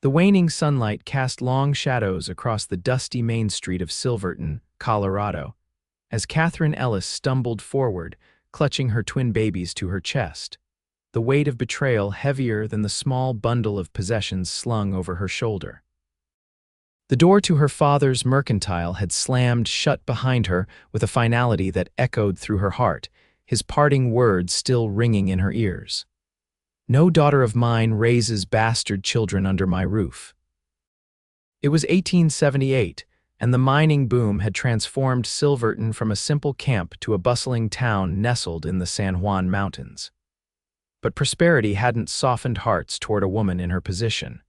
The waning sunlight cast long shadows across the dusty main street of Silverton, Colorado, as Catherine Ellis stumbled forward, clutching her twin babies to her chest, the weight of betrayal heavier than the small bundle of possessions slung over her shoulder. The door to her father's mercantile had slammed shut behind her with a finality that echoed through her heart, his parting words still ringing in her ears. "No daughter of mine raises bastard children under my roof." It was 1878, and the mining boom had transformed Silverton from a simple camp to a bustling town nestled in the San Juan Mountains. But prosperity hadn't softened hearts toward a woman in her position.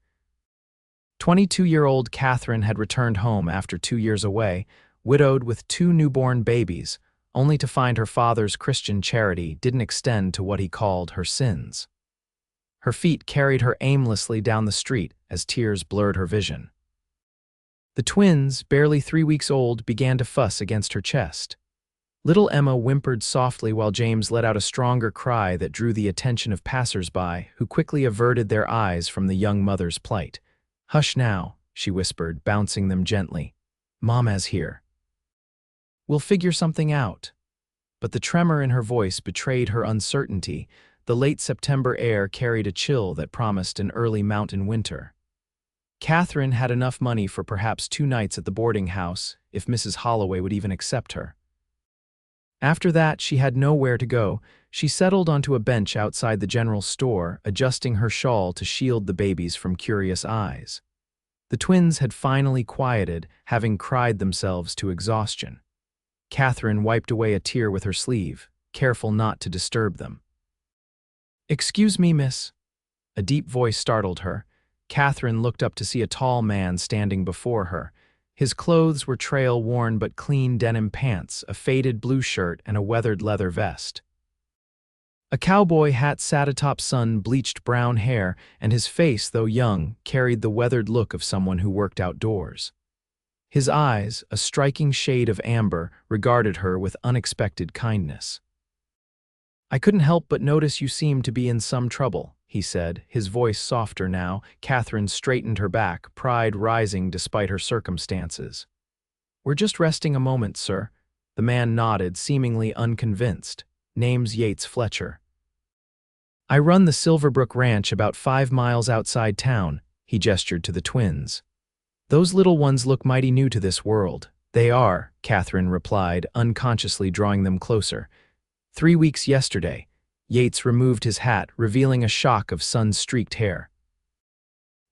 22-year-old Catherine had returned home after 2 years away, widowed with 2 newborn babies, only to find her father's Christian charity didn't extend to what he called her sins. Her feet carried her aimlessly down the street as tears blurred her vision. The twins, barely 3 weeks old, began to fuss against her chest. Little Emma whimpered softly while James let out a stronger cry that drew the attention of passers-by, who quickly averted their eyes from the young mother's plight. "Hush now," she whispered, bouncing them gently. "Mama's here. We'll figure something out." But the tremor in her voice betrayed her uncertainty. The late September air carried a chill that promised an early mountain winter. Catherine had enough money for perhaps 2 nights at the boarding house, if Mrs. Holloway would even accept her. After that, she had nowhere to go. She settled onto a bench outside the general store, adjusting her shawl to shield the babies from curious eyes. The twins had finally quieted, having cried themselves to exhaustion. Catherine wiped away a tear with her sleeve, careful not to disturb them. "Excuse me, miss." A deep voice startled her. Catherine looked up to see a tall man standing before her. His clothes were trail-worn but clean denim pants, a faded blue shirt, and a weathered leather vest. A cowboy hat sat atop sun-bleached brown hair, and his face, though young, carried the weathered look of someone who worked outdoors. His eyes, a striking shade of amber, regarded her with unexpected kindness. "I couldn't help but notice you seemed to be in some trouble," he said, his voice softer now. Catherine straightened her back, pride rising despite her circumstances. "We're just resting a moment, sir." The man nodded, seemingly unconvinced. "Name's Yates Fletcher. I run the Silverbrook Ranch about 5 miles outside town," he gestured to the twins. "Those little ones look mighty new to this world." "They are," Catherine replied, unconsciously drawing them closer. 3 weeks yesterday." Yates removed his hat, revealing a shock of sun-streaked hair.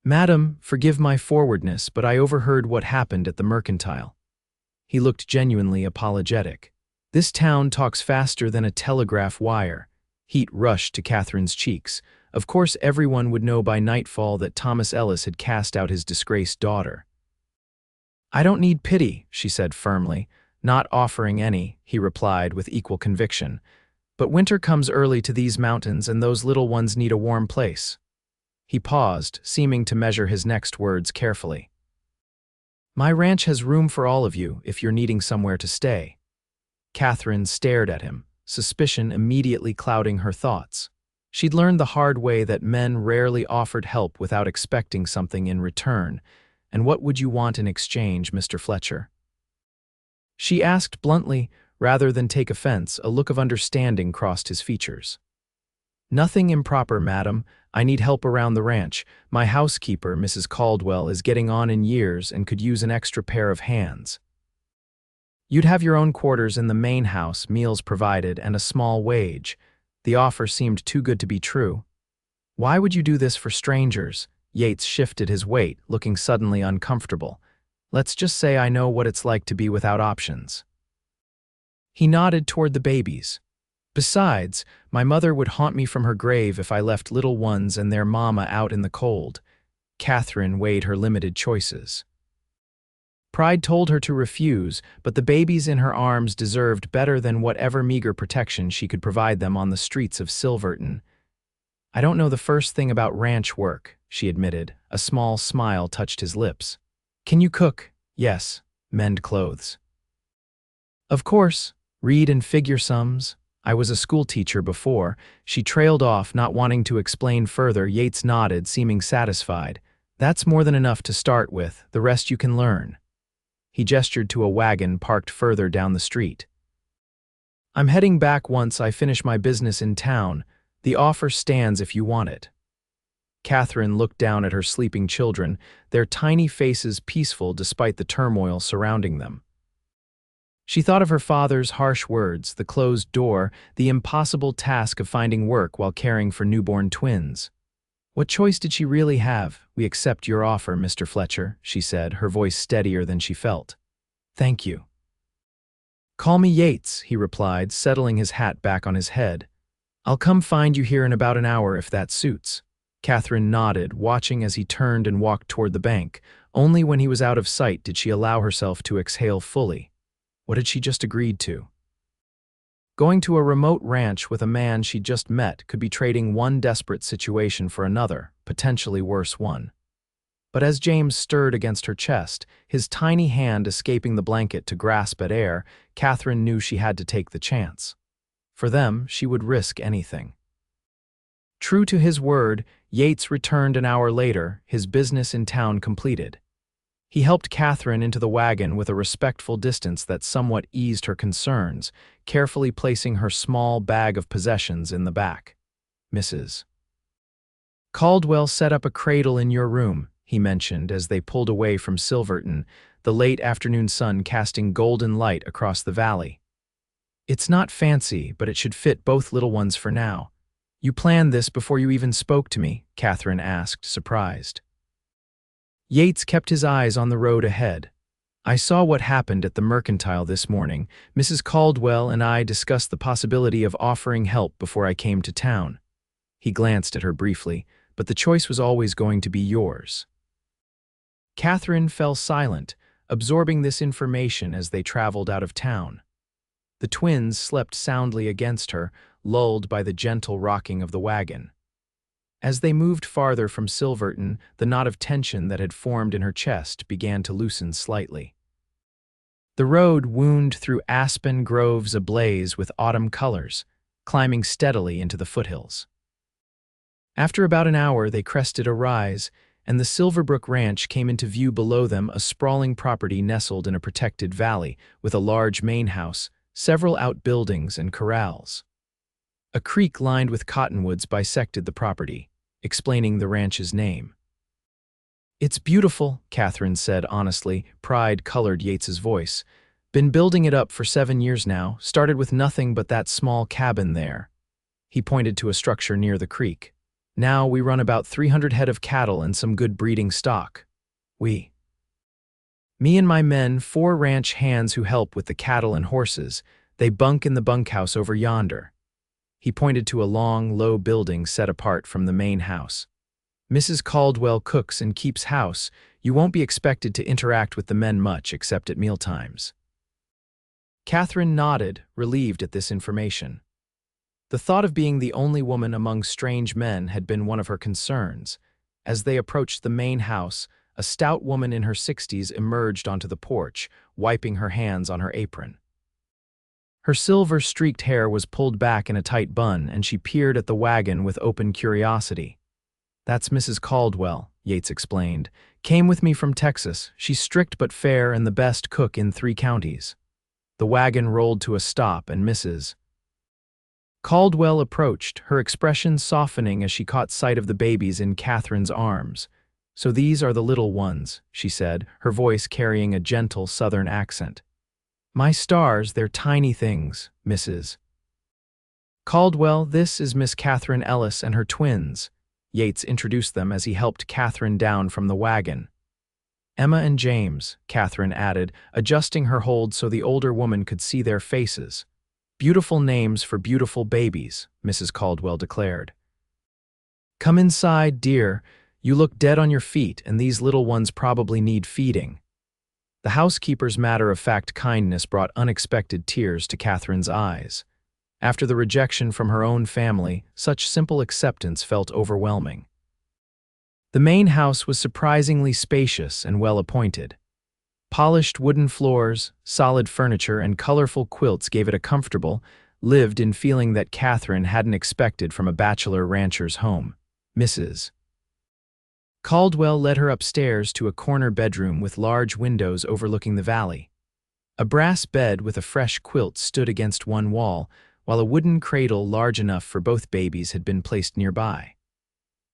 "Madam, forgive my forwardness, but I overheard what happened at the mercantile." He looked genuinely apologetic. "This town talks faster than a telegraph wire." Heat rushed to Catherine's cheeks. Of course everyone would know by nightfall that Thomas Ellis had cast out his disgraced daughter. "I don't need pity," she said firmly. "Not offering any," he replied with equal conviction. "But winter comes early to these mountains, and those little ones need a warm place." He paused, seeming to measure his next words carefully. "My ranch has room for all of you, if you're needing somewhere to stay." Catherine stared at him, suspicion immediately clouding her thoughts. She'd learned the hard way that men rarely offered help without expecting something in return. "And what would you want in exchange, Mr. Fletcher?" She asked bluntly, rather than take offense. A look of understanding crossed his features. "Nothing improper, madam. I need help around the ranch. My housekeeper, Mrs. Caldwell, is getting on in years and could use an extra pair of hands. You'd have your own quarters in the main house, meals provided, and a small wage." The offer seemed too good to be true. "Why would you do this for strangers?" Yates shifted his weight, looking suddenly uncomfortable. "Let's just say I know what it's like to be without options." He nodded toward the babies. "Besides, my mother would haunt me from her grave if I left little ones and their mama out in the cold." Catherine weighed her limited choices. Pride told her to refuse, but the babies in her arms deserved better than whatever meager protection she could provide them on the streets of Silverton. "I don't know the first thing about ranch work," she admitted. A small smile touched his lips. "Can you cook?" "Yes." "Mend clothes?" "Of course." "Read and figure sums?" "I was a schoolteacher before." She trailed off, not wanting to explain further. Yates nodded, seeming satisfied. That's more than enough to start with, the rest you can learn. He gestured to a wagon parked further down the street. I'm heading back once I finish my business in town. The offer stands if you want it. Catherine looked down at her sleeping children, their tiny faces peaceful despite the turmoil surrounding them. She thought of her father's harsh words, the closed door, the impossible task of finding work while caring for newborn twins. What choice did she really have? We accept your offer, Mr. Fletcher, she said, her voice steadier than she felt. Thank you. Call me Yates, he replied, settling his hat back on his head. I'll come find you here in about an hour if that suits. Catherine nodded, watching as he turned and walked toward the bank. Only when he was out of sight did she allow herself to exhale fully. What had she just agreed to? Going to a remote ranch with a man she'd just met could be trading one desperate situation for another, potentially worse one. But as James stirred against her chest, his tiny hand escaping the blanket to grasp at air, Catherine knew she had to take the chance. For them, she would risk anything. True to his word, Yates returned an hour later, his business in town completed. He helped Catherine into the wagon with a respectful distance that somewhat eased her concerns, carefully placing her small bag of possessions in the back. Mrs. Caldwell set up a cradle in your room, he mentioned as they pulled away from Silverton, the late afternoon sun casting golden light across the valley. It's not fancy, but it should fit both little ones for now. You planned this before you even spoke to me? Catherine asked, surprised. Yates kept his eyes on the road ahead. I saw what happened at the Mercantile this morning. Mrs. Caldwell and I discussed the possibility of offering help before I came to town. He glanced at her briefly, but the choice was always going to be yours. Catherine fell silent, absorbing this information as they traveled out of town. The twins slept soundly against her, lulled by the gentle rocking of the wagon. As they moved farther from Silverton, the knot of tension that had formed in her chest began to loosen slightly. The road wound through aspen groves ablaze with autumn colors, climbing steadily into the foothills. After about an hour, they crested a rise, and the Silverbrook Ranch came into view below them, a sprawling property nestled in a protected valley, with a large main house, several outbuildings, and corrals. A creek lined with cottonwoods bisected the property, explaining the ranch's name. It's beautiful, Catherine said honestly, pride colored Yates's voice. Been building it up for 7 years now, started with nothing but that small cabin there. He pointed to a structure near the creek. Now we run about 300 head of cattle and some good breeding stock. Me and my men, 4 ranch hands who help with the cattle and horses, they bunk in the bunkhouse over yonder. He pointed to a long, low building set apart from the main house. Mrs. Caldwell cooks and keeps house. You won't be expected to interact with the men much except at mealtimes. Catherine nodded, relieved at this information. The thought of being the only woman among strange men had been one of her concerns. As they approached the main house, a stout woman in her 60s emerged onto the porch, wiping her hands on her apron. Her silver-streaked hair was pulled back in a tight bun, and she peered at the wagon with open curiosity. That's Mrs. Caldwell, Yates explained. Came with me from Texas. She's strict but fair and the best cook in 3 counties. The wagon rolled to a stop, and Mrs. Caldwell approached, her expression softening as she caught sight of the babies in Catherine's arms. So these are the little ones, she said, her voice carrying a gentle southern accent. My stars, they're tiny things, Mrs. Caldwell. This is Miss Catherine Ellis and her twins. Yates introduced them as he helped Catherine down from the wagon. Emma and James, Catherine added, adjusting her hold so the older woman could see their faces. Beautiful names for beautiful babies, Mrs. Caldwell declared. Come inside, dear. You look dead on your feet, and these little ones probably need feeding. The housekeeper's matter-of-fact kindness brought unexpected tears to Catherine's eyes. After the rejection from her own family, such simple acceptance felt overwhelming. The main house was surprisingly spacious and well-appointed. Polished wooden floors, solid furniture, and colorful quilts gave it a comfortable, lived-in feeling that Catherine hadn't expected from a bachelor rancher's home. Mrs. Caldwell led her upstairs to a corner bedroom with large windows overlooking the valley. A brass bed with a fresh quilt stood against one wall, while a wooden cradle large enough for both babies had been placed nearby.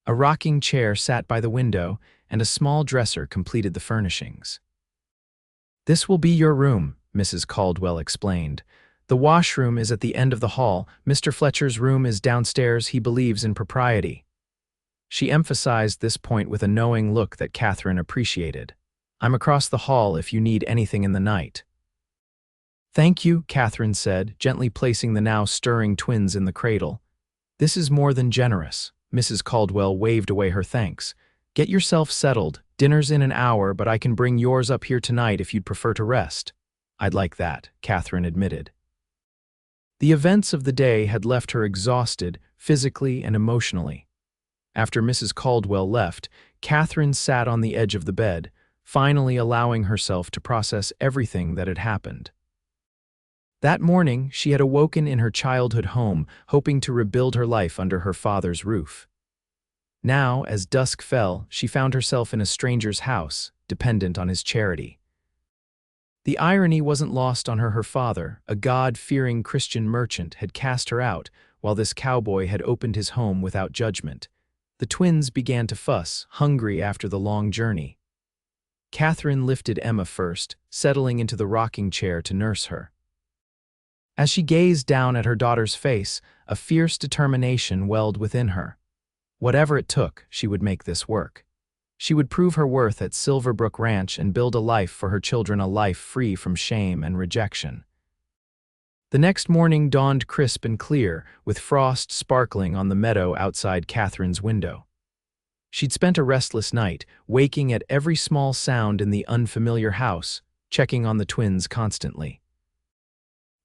A rocking chair sat by the window, and a small dresser completed the furnishings. "This will be your room," Mrs. Caldwell explained. "The washroom is at the end of the hall. Mr. Fletcher's room is downstairs. He believes in propriety." She emphasized this point with a knowing look that Catherine appreciated. "I'm across the hall if you need anything in the night." "Thank you," Catherine said, gently placing the now stirring twins in the cradle. "This is more than generous." Mrs. Caldwell waved away her thanks. "Get yourself settled. Dinner's in an hour, but I can bring yours up here tonight if you'd prefer to rest." "I'd like that," Catherine admitted. The events of the day had left her exhausted, physically and emotionally. After Mrs. Caldwell left, Catherine sat on the edge of the bed, finally allowing herself to process everything that had happened. That morning, she had awoken in her childhood home, hoping to rebuild her life under her father's roof. Now, as dusk fell, she found herself in a stranger's house, dependent on his charity. The irony wasn't lost on her. Her father, a God-fearing Christian merchant, had cast her out, while this cowboy had opened his home without judgment. The twins began to fuss, hungry after the long journey. Catherine lifted Emma first, settling into the rocking chair to nurse her. As she gazed down at her daughter's face, a fierce determination welled within her. Whatever it took, she would make this work. She would prove her worth at Silverbrook Ranch and build a life for her children, a life free from shame and rejection. The next morning dawned crisp and clear, with frost sparkling on the meadow outside Catherine's window. She'd spent a restless night, waking at every small sound in the unfamiliar house, checking on the twins constantly.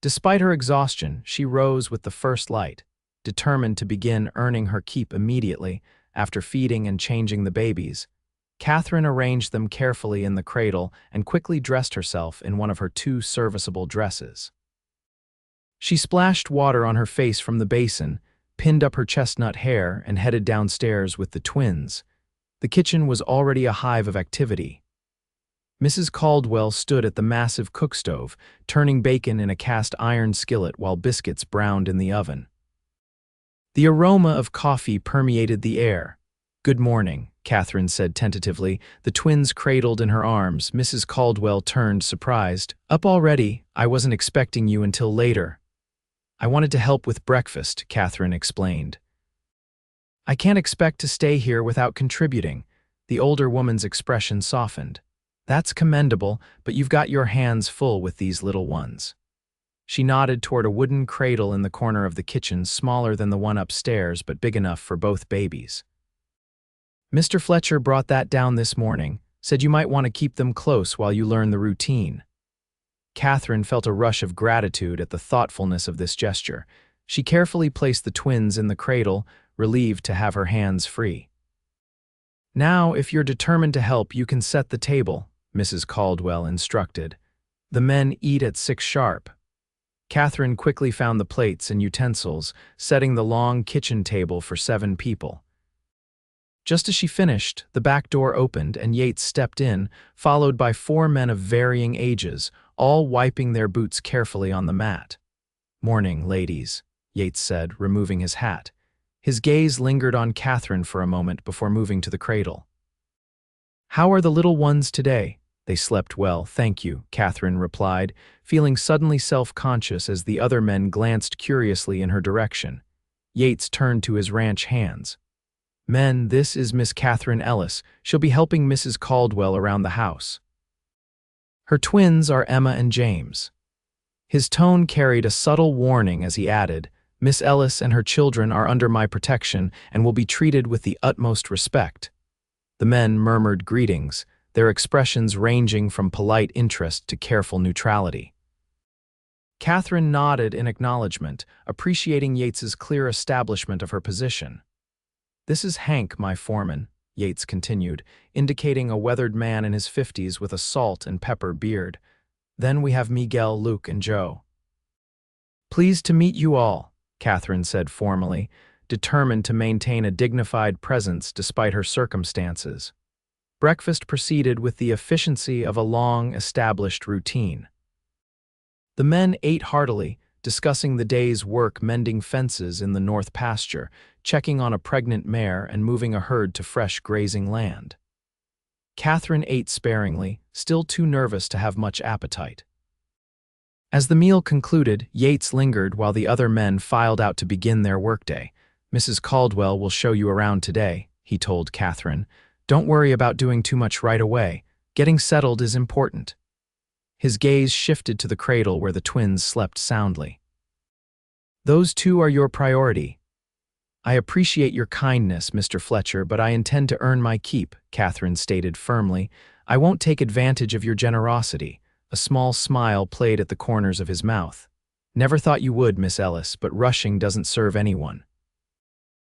Despite her exhaustion, she rose with the first light, determined to begin earning her keep immediately. After feeding and changing the babies, Catherine arranged them carefully in the cradle and quickly dressed herself in one of her 2 serviceable dresses. She splashed water on her face from the basin, pinned up her chestnut hair, and headed downstairs with the twins. The kitchen was already a hive of activity. Mrs. Caldwell stood at the massive cookstove, turning bacon in a cast-iron skillet while biscuits browned in the oven. The aroma of coffee permeated the air. "Good morning," Catherine said tentatively, the twins cradled in her arms. Mrs. Caldwell turned, surprised. "Up already? I wasn't expecting you until later." "I wanted to help with breakfast," Catherine explained. "I can't expect to stay here without contributing." The older woman's expression softened. "That's commendable, but you've got your hands full with these little ones." She nodded toward a wooden cradle in the corner of the kitchen, smaller than the one upstairs but big enough for both babies. "Mr. Fletcher brought that down this morning, said you might want to keep them close while you learn the routine." Catherine felt a rush of gratitude at the thoughtfulness of this gesture. She carefully placed the twins in the cradle, relieved to have her hands free. "Now, if you're determined to help, you can set the table," Mrs. Caldwell instructed. "The men eat at 6 sharp." Catherine quickly found the plates and utensils, setting the long kitchen table for 7 people. Just as she finished, the back door opened and Yates stepped in, followed by 4 men of varying ages, all wiping their boots carefully on the mat. "Morning, ladies," Yates said, removing his hat. His gaze lingered on Catherine for a moment before moving to the cradle. "How are the little ones today?" "They slept well, thank you," Catherine replied, feeling suddenly self-conscious as the other men glanced curiously in her direction. Yates turned to his ranch hands. "Men, this is Miss Catherine Ellis. She'll be helping Mrs. Caldwell around the house. Her twins are Emma and James." His tone carried a subtle warning as he added, "Miss Ellis and her children are under my protection and will be treated with the utmost respect." The men murmured greetings, their expressions ranging from polite interest to careful neutrality. Catherine nodded in acknowledgement, appreciating Yates's clear establishment of her position. "This is Hank, my foreman," Yates continued, indicating a weathered man in his 50s with a salt and pepper beard. "Then we have Miguel, Luke, and Joe." "Pleased to meet you all," Catherine said formally. determined to maintain a dignified presence despite her circumstances. Breakfast proceeded with the efficiency of a long-established routine. The men ate heartily, discussing the day's work mending fences in the north pasture, checking on a pregnant mare and moving a herd to fresh grazing land. Catherine ate sparingly, still too nervous to have much appetite. As the meal concluded, Yates lingered while the other men filed out to begin their workday. "Mrs. Caldwell will show you around today," he told Catherine. "Don't worry about doing too much right away. Getting settled is important." His gaze shifted to the cradle where the twins slept soundly. "Those two are your priority." "I appreciate your kindness, Mr. Fletcher, but I intend to earn my keep," Catherine stated firmly. "I won't take advantage of your generosity." A small smile played at the corners of his mouth. "Never thought you would, Miss Ellis, but rushing doesn't serve anyone."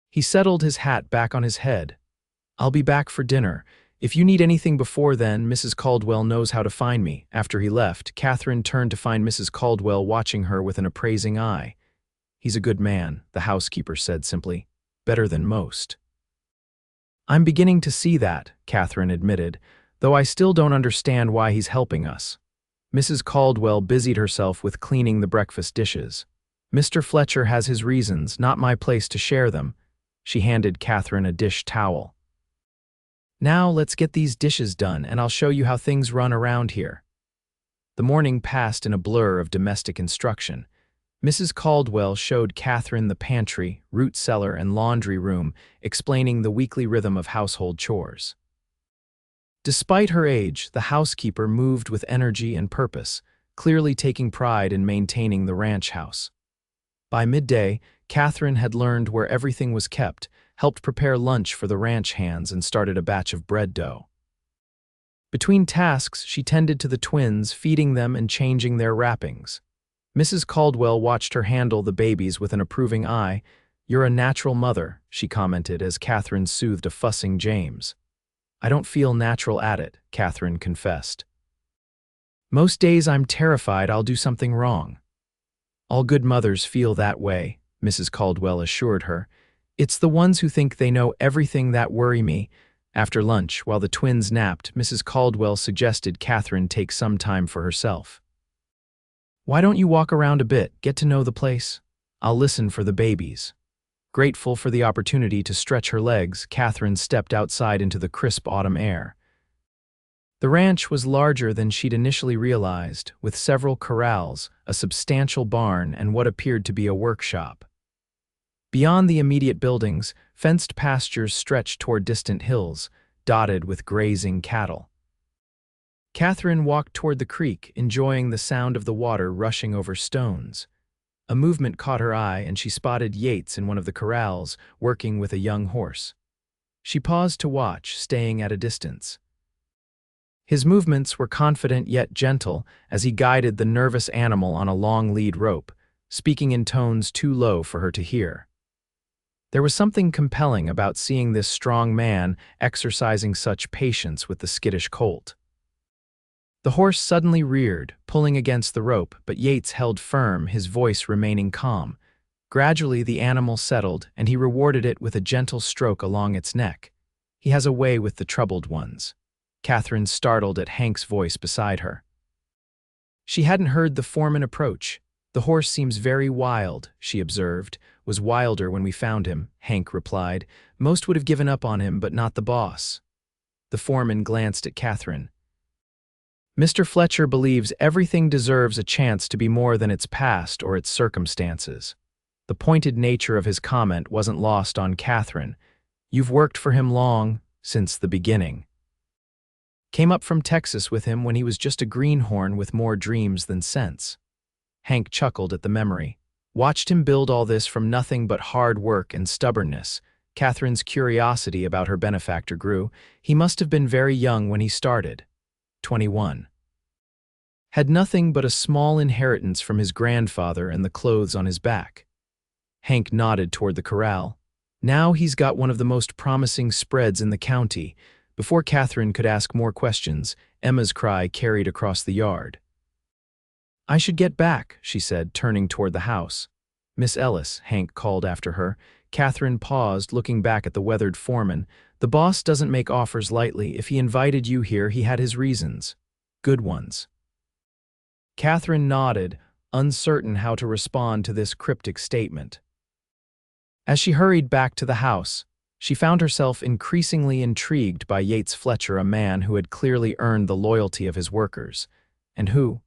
He settled his hat back on his head. "I'll be back for dinner. If you need anything before then, Mrs. Caldwell knows how to find me." After he left, Catherine turned to find Mrs. Caldwell watching her with an appraising eye. "He's a good man," the housekeeper said simply. "Better than most." "I'm beginning to see that," Catherine admitted, "though I still don't understand why he's helping us." Mrs. Caldwell busied herself with cleaning the breakfast dishes. "Mr. Fletcher has his reasons, not my place to share them." She handed Catherine a dish towel. "Now let's get these dishes done, and I'll show you how things run around here." The morning passed in a blur of domestic instruction. Mrs. Caldwell showed Catherine the pantry, root cellar, and laundry room, explaining the weekly rhythm of household chores. Despite her age, the housekeeper moved with energy and purpose, clearly taking pride in maintaining the ranch house. By midday, Catherine had learned where everything was kept, helped prepare lunch for the ranch hands, and started a batch of bread dough. Between tasks, she tended to the twins, feeding them and changing their wrappings. Mrs. Caldwell watched her handle the babies with an approving eye. "You're a natural mother," she commented as Catherine soothed a fussing James. "I don't feel natural at it," Catherine confessed. "Most days I'm terrified I'll do something wrong." "All good mothers feel that way," Mrs. Caldwell assured her. "It's the ones who think they know everything that worry me." After lunch, while the twins napped, Mrs. Caldwell suggested Catherine take some time for herself. "Why don't you walk around a bit, get to know the place? I'll listen for the babies." Grateful for the opportunity to stretch her legs, Catherine stepped outside into the crisp autumn air. The ranch was larger than she'd initially realized, with several corrals, a substantial barn, and what appeared to be a workshop. Beyond the immediate buildings, fenced pastures stretched toward distant hills, dotted with grazing cattle. Catherine walked toward the creek, enjoying the sound of the water rushing over stones. A movement caught her eye, and she spotted Yates in one of the corrals, working with a young horse. She paused to watch, staying at a distance. His movements were confident yet gentle as he guided the nervous animal on a long lead rope, speaking in tones too low for her to hear. There was something compelling about seeing this strong man exercising such patience with the skittish colt. The horse suddenly reared, pulling against the rope, but Yates held firm, his voice remaining calm. Gradually the animal settled, and he rewarded it with a gentle stroke along its neck. "He has a way with the troubled ones." Catherine startled at Hank's voice beside her. She hadn't heard the foreman approach. "The horse seems very wild," she observed. "Was wilder when we found him," Hank replied. "Most would have given up on him, but not the boss." The foreman glanced at Catherine. "Mr. Fletcher believes everything deserves a chance to be more than its past or its circumstances." The pointed nature of his comment wasn't lost on Catherine. "You've worked for him long, since the beginning." "Came up from Texas with him when he was just a greenhorn with more dreams than sense." Hank chuckled at the memory. "Watched him build all this from nothing but hard work and stubbornness." Catherine's curiosity about her benefactor grew. "He must have been very young when he started." 21. Had nothing but a small inheritance from his grandfather and the clothes on his back. Hank nodded toward the corral. "Now he's got one of the most promising spreads in the county." Before Catherine could ask more questions, Emma's cry carried across the yard. "I should get back," she said, turning toward the house. Miss Ellis, Hank called after her. Catherine paused, looking back at the weathered foreman. The boss doesn't make offers lightly. If he invited you here, he had his reasons. Good ones. Catherine nodded, uncertain how to respond to this cryptic statement. As she hurried back to the house, she found herself increasingly intrigued by Yates Fletcher, a man who had clearly earned the loyalty of his workers, and who,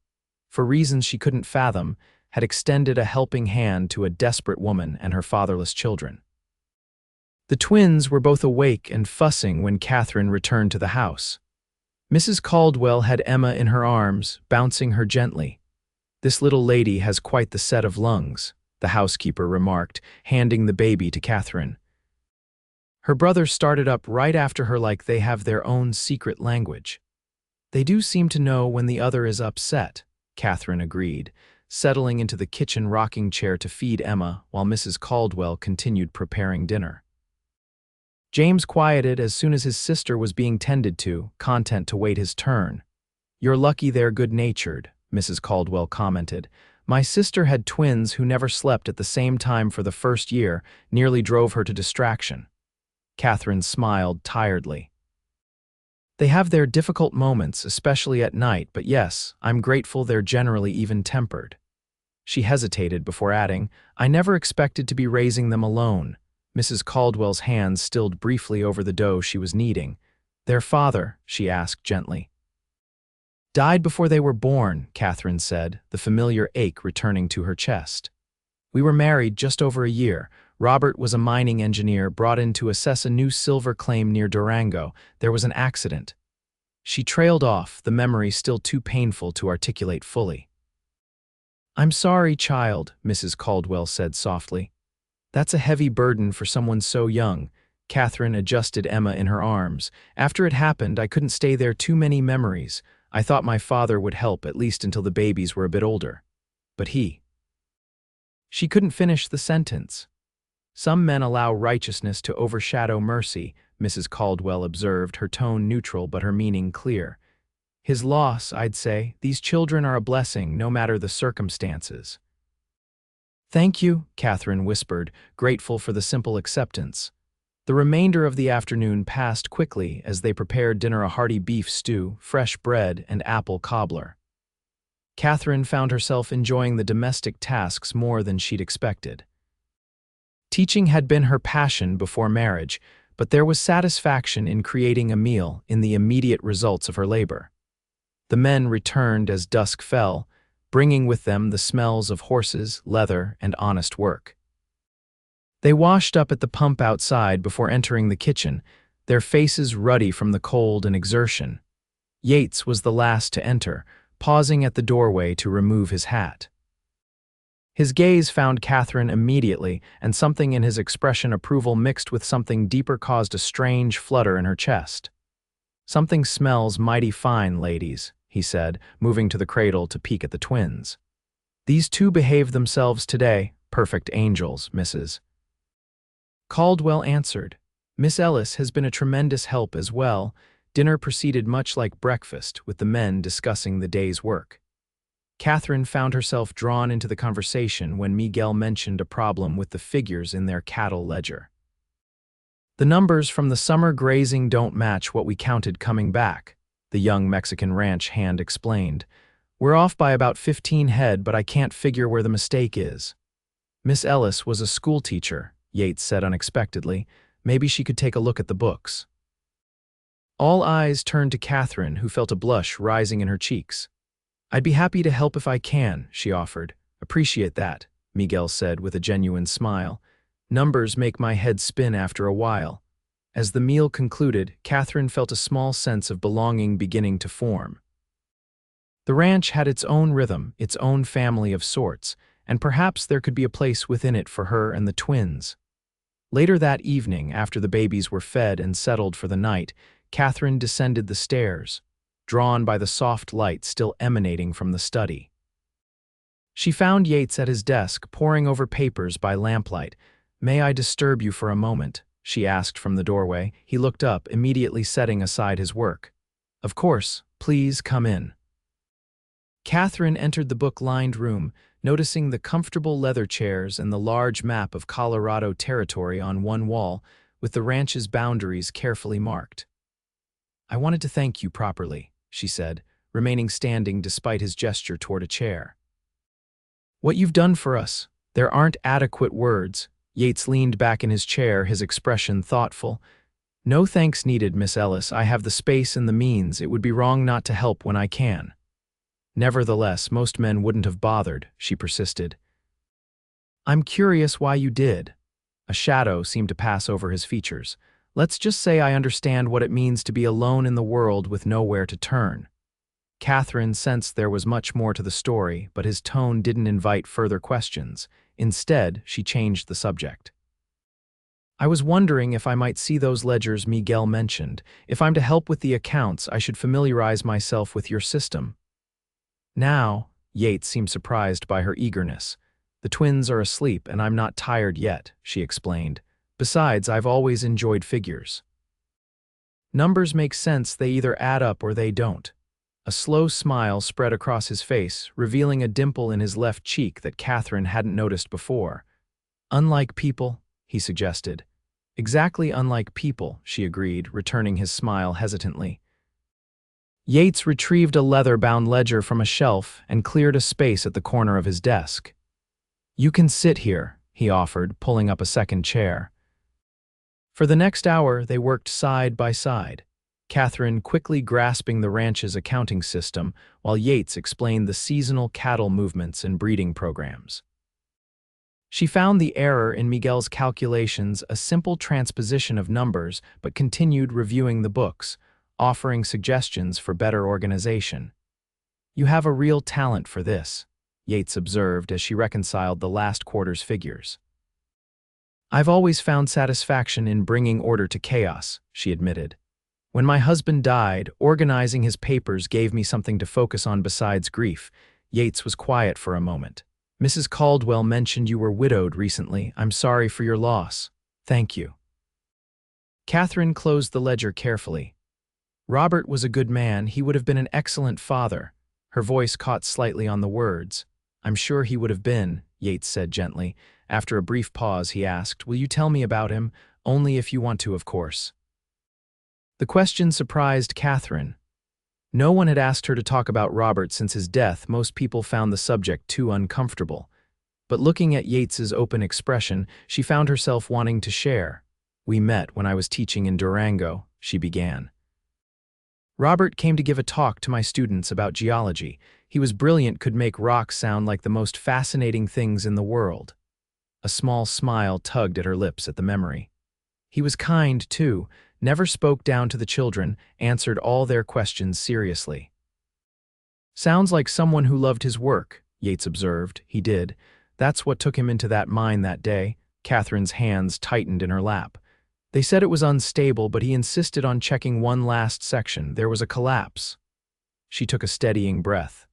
for reasons she couldn't fathom, had extended a helping hand to a desperate woman and her fatherless children. The twins were both awake and fussing when Catherine returned to the house. Mrs. Caldwell had Emma in her arms, bouncing her gently. "This little lady has quite the set of lungs," the housekeeper remarked, handing the baby to Catherine. "Her brothers started up right after her like they have their own secret language." "They do seem to know when the other is upset," Catherine agreed, settling into the kitchen rocking chair to feed Emma while Mrs. Caldwell continued preparing dinner. James quieted as soon as his sister was being tended to, content to wait his turn. "You're lucky they're good-natured," Mrs. Caldwell commented. "My sister had twins who never slept at the same time for the first year, nearly drove her to distraction." Catherine smiled tiredly. "They have their difficult moments, especially at night, but yes, I'm grateful they're generally even-tempered." She hesitated before adding, "I never expected to be raising them alone." Mrs. Caldwell's hands stilled briefly over the dough she was kneading. "Their father," she asked gently. "Died before they were born," Catherine said, the familiar ache returning to her chest. "We were married just over a year. Robert was a mining engineer brought in to assess a new silver claim near Durango. There was an accident." She trailed off, the memory still too painful to articulate fully. "I'm sorry, child," Mrs. Caldwell said softly. "That's a heavy burden for someone so young." Catherine adjusted Emma in her arms. "After it happened, I couldn't stay there too many memories. I thought my father would help, at least until the babies were a bit older. But he—" She couldn't finish the sentence. "Some men allow righteousness to overshadow mercy," Mrs. Caldwell observed, her tone neutral but her meaning clear. "His loss, I'd say. These children are a blessing, no matter the circumstances." "Thank you," Catherine whispered, grateful for the simple acceptance. The remainder of the afternoon passed quickly as they prepared dinner: a hearty beef stew, fresh bread, and apple cobbler. Catherine found herself enjoying the domestic tasks more than she'd expected. Teaching had been her passion before marriage, but there was satisfaction in creating a meal, in the immediate results of her labor. The men returned as dusk fell, bringing with them the smells of horses, leather, and honest work. They washed up at the pump outside before entering the kitchen, their faces ruddy from the cold and exertion. Yates was the last to enter, pausing at the doorway to remove his hat. His gaze found Catherine immediately, and something in his expression, approval mixed with something deeper, caused a strange flutter in her chest. "Something smells mighty fine, ladies," he said, moving to the cradle to peek at the twins. "These two behaved themselves today, perfect angels, Mrs. Caldwell answered. "Miss Ellis has been a tremendous help as well." Dinner proceeded much like breakfast, with the men discussing the day's work. Catherine found herself drawn into the conversation when Miguel mentioned a problem with the figures in their cattle ledger. "The numbers from the summer grazing don't match what we counted coming back," the young Mexican ranch hand explained. "We're off by about 15 head, but I can't figure where the mistake is." "Miss Ellis was a school teacher," Yates said unexpectedly. "Maybe she could take a look at the books." All eyes turned to Catherine, who felt a blush rising in her cheeks. "I'd be happy to help if I can," she offered. "Appreciate that," Miguel said with a genuine smile. "Numbers make my head spin after a while." As the meal concluded, Catherine felt a small sense of belonging beginning to form. The ranch had its own rhythm, its own family of sorts, and perhaps there could be a place within it for her and the twins. Later that evening, after the babies were fed and settled for the night, Catherine descended the stairs, drawn by the soft light still emanating from the study. She found Yates at his desk, poring over papers by lamplight. "May I disturb you for a moment?" she asked from the doorway. He looked up, immediately setting aside his work. "Of course, please come in." Catherine entered the book-lined room, noticing the comfortable leather chairs and the large map of Colorado territory on one wall, with the ranch's boundaries carefully marked. "I wanted to thank you properly," she said, remaining standing despite his gesture toward a chair. "What you've done for us, there aren't adequate words." Yates leaned back in his chair, his expression thoughtful. "No thanks needed, Miss Ellis. I have the space and the means. It would be wrong not to help when I can." "Nevertheless, most men wouldn't have bothered," she persisted. "I'm curious why you did." A shadow seemed to pass over his features. "Let's just say I understand what it means to be alone in the world with nowhere to turn." Catherine sensed there was much more to the story, but his tone didn't invite further questions. Instead, she changed the subject. "I was wondering if I might see those ledgers Miguel mentioned. If I'm to help with the accounts, I should familiarize myself with your system." "Now," Yates seemed surprised by her eagerness. "The twins are asleep and I'm not tired yet," she explained. "Besides, I've always enjoyed figures. Numbers make sense, they either add up or they don't." A slow smile spread across his face, revealing a dimple in his left cheek that Catherine hadn't noticed before. "Unlike people," he suggested. "Exactly unlike people," she agreed, returning his smile hesitantly. Yates retrieved a leather-bound ledger from a shelf and cleared a space at the corner of his desk. "You can sit here," he offered, pulling up a second chair. For the next hour, they worked side by side, Catherine quickly grasping the ranch's accounting system, while Yates explained the seasonal cattle movements and breeding programs. She found the error in Miguel's calculations a simple transposition of numbers, but continued reviewing the books, offering suggestions for better organization. "You have a real talent for this," Yates observed as she reconciled the last quarter's figures. "I've always found satisfaction in bringing order to chaos," she admitted. "When my husband died, organizing his papers gave me something to focus on besides grief." Yates was quiet for a moment. "Mrs. Caldwell mentioned you were widowed recently. I'm sorry for your loss." "Thank you." Catherine closed the ledger carefully. "Robert was a good man. He would have been an excellent father." Her voice caught slightly on the words. "I'm sure he would have been," Yates said gently. After a brief pause, he asked, "Will you tell me about him? Only if you want to, of course." The question surprised Catherine. No one had asked her to talk about Robert since his death. Most people found the subject too uncomfortable. But looking at Yates's open expression, she found herself wanting to share. "We met when I was teaching in Durango," she began. "Robert came to give a talk to my students about geology. He was brilliant, could make rocks sound like the most fascinating things in the world." A small smile tugged at her lips at the memory. "He was kind, too, never spoke down to the children, answered all their questions seriously." "Sounds like someone who loved his work," Yates observed. "He did. That's what took him into that mine that day." Catherine's hands tightened in her lap. "They said it was unstable, but he insisted on checking one last section. There was a collapse." She took a steadying breath.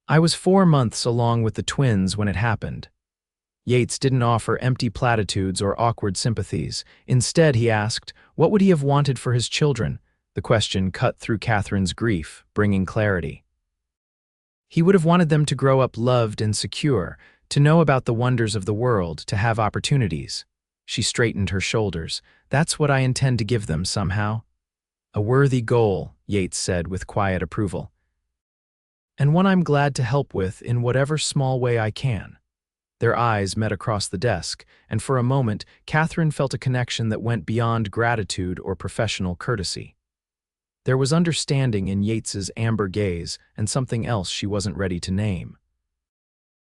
"I was 4 months along with the twins when it happened." Yates didn't offer empty platitudes or awkward sympathies. Instead, he asked, what would he have wanted for his children? The question cut through Catherine's grief, bringing clarity. "He would have wanted them to grow up loved and secure, to know about the wonders of the world, to have opportunities." She straightened her shoulders. "That's what I intend to give them somehow." "A worthy goal," Yates said with quiet approval. "And one I'm glad to help with in whatever small way I can." Their eyes met across the desk, and for a moment, Catherine felt a connection that went beyond gratitude or professional courtesy. There was understanding in Yates's amber gaze and something else she wasn't ready to name.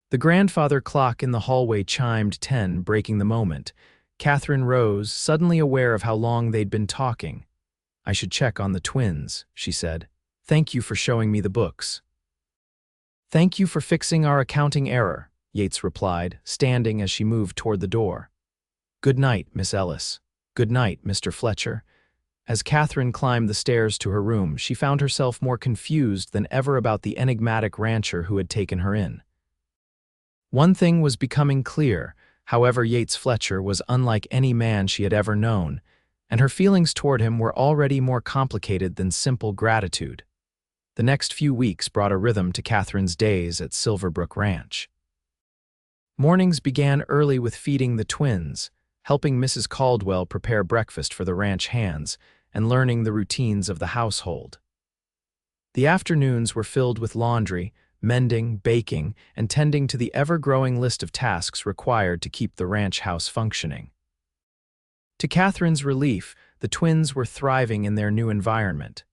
The grandfather clock in the hallway chimed 10, breaking the moment. Catherine rose, suddenly aware of how long they'd been talking. "I should check on the twins," she said. "Thank you for showing me the books." "Thank you for fixing our accounting error," Yates replied, standing as she moved toward the door. "Good night, Miss Ellis." "Good night, Mr. Fletcher." As Catherine climbed the stairs to her room, she found herself more confused than ever about the enigmatic rancher who had taken her in. One thing was becoming clear: however, Yates Fletcher was unlike any man she had ever known, and her feelings toward him were already more complicated than simple gratitude. The next few weeks brought a rhythm to Catherine's days at Silverbrook Ranch. Mornings began early with feeding the twins, helping Mrs. Caldwell prepare breakfast for the ranch hands, and learning the routines of the household. The afternoons were filled with laundry, mending, baking, and tending to the ever-growing list of tasks required to keep the ranch house functioning. To Catherine's relief, the twins were thriving in their new environment.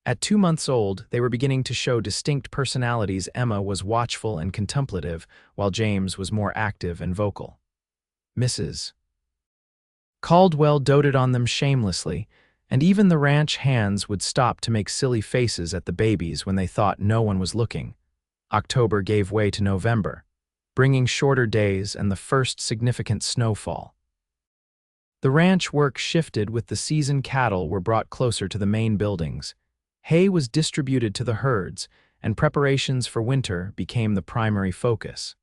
At 2 months old, they were beginning to show distinct personalities. Emma was watchful and contemplative, while James was more active and vocal. Mrs. Caldwell doted on them shamelessly, and even the ranch hands would stop to make silly faces at the babies when they thought no one was looking. October gave way to November, bringing shorter days and the first significant snowfall. The ranch work shifted with the season. Cattle were brought closer to the main buildings. Hay was distributed to the herds, and preparations for winter became the primary focus.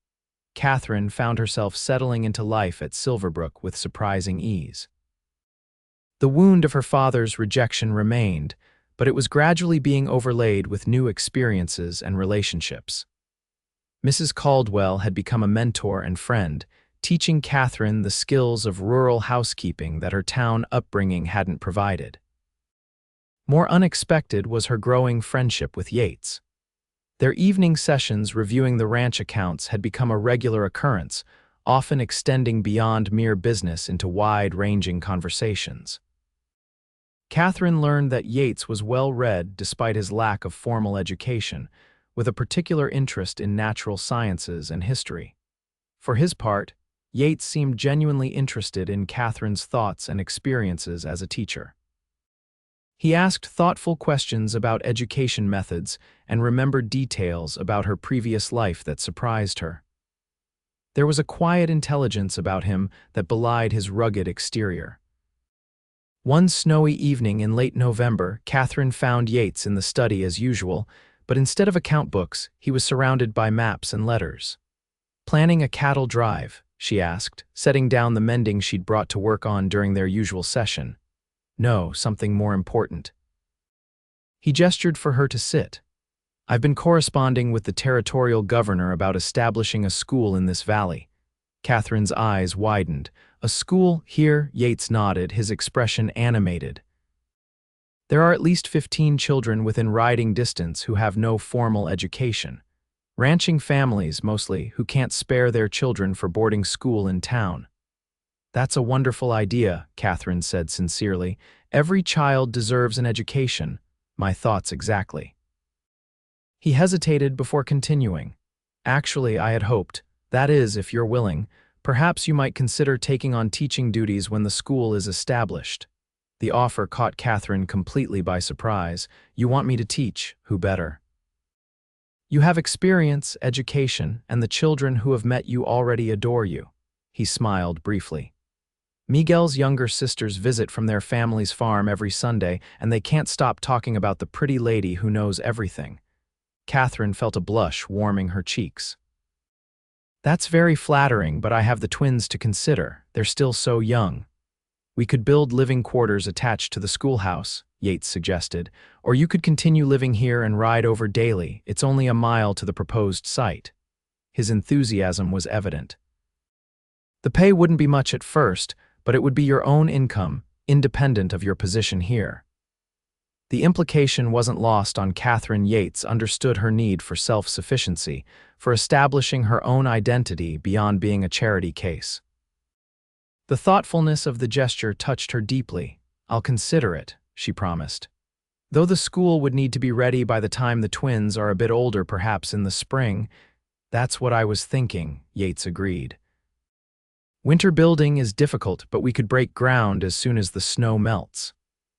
Catherine found herself settling into life at Silverbrook with surprising ease. The wound of her father's rejection remained, but it was gradually being overlaid with new experiences and relationships. Mrs. Caldwell had become a mentor and friend, teaching Catherine the skills of rural housekeeping that her town upbringing hadn't provided. More unexpected was her growing friendship with Yates. Their evening sessions reviewing the ranch accounts had become a regular occurrence, often extending beyond mere business into wide-ranging conversations. Catherine learned that Yates was well-read despite his lack of formal education, with a particular interest in natural sciences and history. For his part, Yates seemed genuinely interested in Catherine's thoughts and experiences as a teacher. He asked thoughtful questions about education methods and remembered details about her previous life that surprised her. There was a quiet intelligence about him that belied his rugged exterior. One snowy evening in late November, Catherine found Yates in the study as usual, but instead of account books, he was surrounded by maps and letters. "Planning a cattle drive?" she asked, setting down the mending she'd brought to work on during their usual session. "No, something more important." He gestured for her to sit. "I've been corresponding with the territorial governor about establishing a school in this valley." Catherine's eyes widened. "A school here?" Yates nodded, his expression animated. "There are at least 15 children within riding distance who have no formal education. Ranching families, mostly, who can't spare their children for boarding school in town." "That's a wonderful idea," Catherine said sincerely. "Every child deserves an education." "My thoughts exactly." He hesitated before continuing. "Actually, I had hoped, that is, if you're willing, perhaps you might consider taking on teaching duties when the school is established." The offer caught Catherine completely by surprise. "You want me to teach? Who better? You have experience, education, and the children who have met you already adore you." He smiled briefly. "Miguel's younger sisters visit from their family's farm every Sunday, and they can't stop talking about the pretty lady who knows everything." Catherine felt a blush warming her cheeks. "That's very flattering, but I have the twins to consider. They're still so young." "We could build living quarters attached to the schoolhouse," Yates suggested, "or you could continue living here and ride over daily. It's only a mile to the proposed site." His enthusiasm was evident. "The pay wouldn't be much at first, but it would be your own income, independent of your position here." The implication wasn't lost on Catherine. Yates understood her need for self-sufficiency, for establishing her own identity beyond being a charity case. The thoughtfulness of the gesture touched her deeply. "I'll consider it," she promised. "Though the school would need to be ready by the time the twins are a bit older, perhaps in the spring." "That's what I was thinking," Yates agreed. "Winter building is difficult, but we could break ground as soon as the snow melts."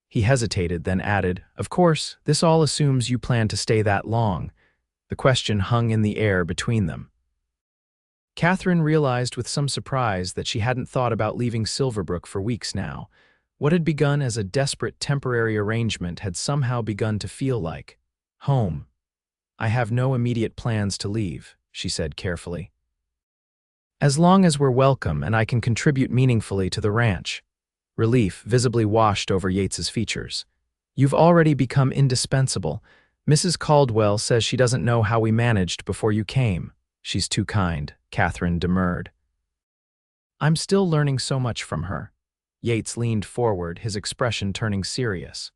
He hesitated, then added, "Of course, this all assumes you plan to stay that long." The question hung in the air between them. Catherine realized with some surprise that she hadn't thought about leaving Silverbrook for weeks now. What had begun as a desperate temporary arrangement had somehow begun to feel like home. "I have no immediate plans to leave," she said carefully. "As long as we're welcome and I can contribute meaningfully to the ranch." Relief visibly washed over Yates's features. "You've already become indispensable. Mrs. Caldwell says she doesn't know how we managed before you came. She's too kind, Catherine demurred. I'm still learning so much from her. Yates leaned forward, his expression turning serious.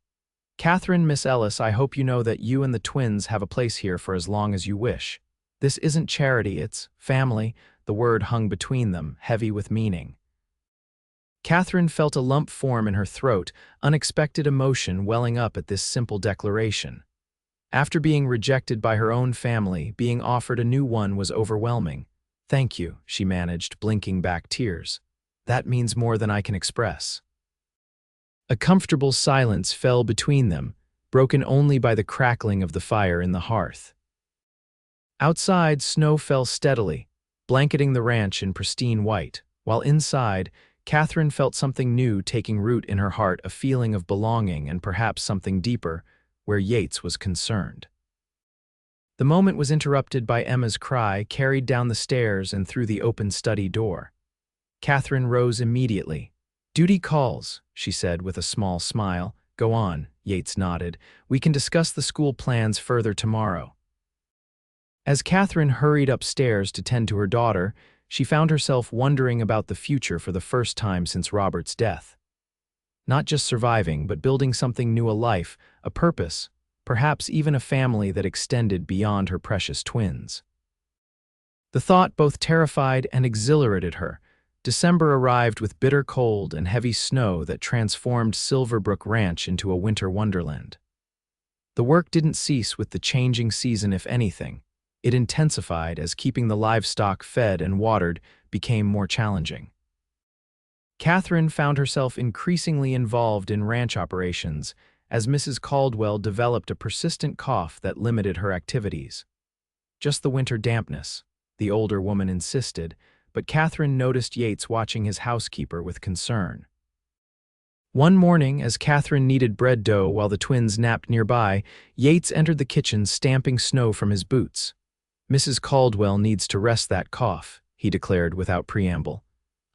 Catherine, Miss Ellis, I hope you know that you and the twins have a place here for as long as you wish. This isn't charity, it's family. The word hung between them, heavy with meaning. Catherine felt a lump form in her throat, unexpected emotion welling up at this simple declaration. After being rejected by her own family, being offered a new one was overwhelming. Thank you, she managed, blinking back tears. That means more than I can express. A comfortable silence fell between them, broken only by the crackling of the fire in the hearth. Outside, snow fell steadily, blanketing the ranch in pristine white, while inside, Catherine felt something new taking root in her heart, a feeling of belonging and perhaps something deeper, where Yates was concerned. The moment was interrupted by Emma's cry, carried down the stairs and through the open study door. Catherine rose immediately. Duty calls, she said with a small smile. Go on, Yates nodded. We can discuss the school plans further tomorrow. As Catherine hurried upstairs to tend to her daughter, she found herself wondering about the future for the first time since Robert's death. Not just surviving, but building something new, a life, a purpose, perhaps even a family that extended beyond her precious twins. The thought both terrified and exhilarated her. December arrived with bitter cold and heavy snow that transformed Silverbrook Ranch into a winter wonderland. The work didn't cease with the changing season, if anything. It intensified as keeping the livestock fed and watered became more challenging. Catherine found herself increasingly involved in ranch operations as Mrs. Caldwell developed a persistent cough that limited her activities. Just the winter dampness, the older woman insisted, but Catherine noticed Yates watching his housekeeper with concern. One morning, as Catherine kneaded bread dough while the twins napped nearby, Yates entered the kitchen stamping snow from his boots. Mrs. Caldwell needs to rest that cough, he declared without preamble.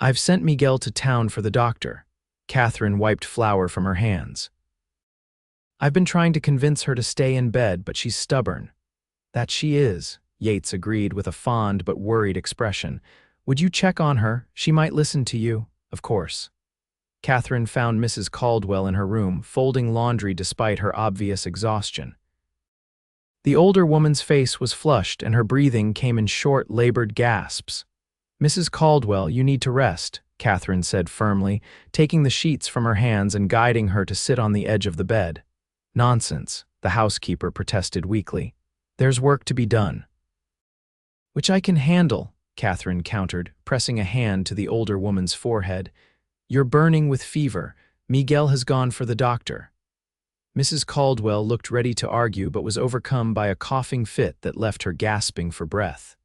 I've sent Miguel to town for the doctor. Catherine wiped flour from her hands. I've been trying to convince her to stay in bed, but she's stubborn. That she is, Yates agreed with a fond but worried expression. Would you check on her? She might listen to you, of course. Catherine found Mrs. Caldwell in her room, folding laundry despite her obvious exhaustion. The older woman's face was flushed and her breathing came in short, labored gasps. Mrs. Caldwell, you need to rest, Catherine said firmly, taking the sheets from her hands and guiding her to sit on the edge of the bed. Nonsense, the housekeeper protested weakly. There's work to be done. Which I can handle, Catherine countered, pressing a hand to the older woman's forehead. You're burning with fever. Miguel has gone for the doctor. Mrs. Caldwell looked ready to argue but was overcome by a coughing fit that left her gasping for breath.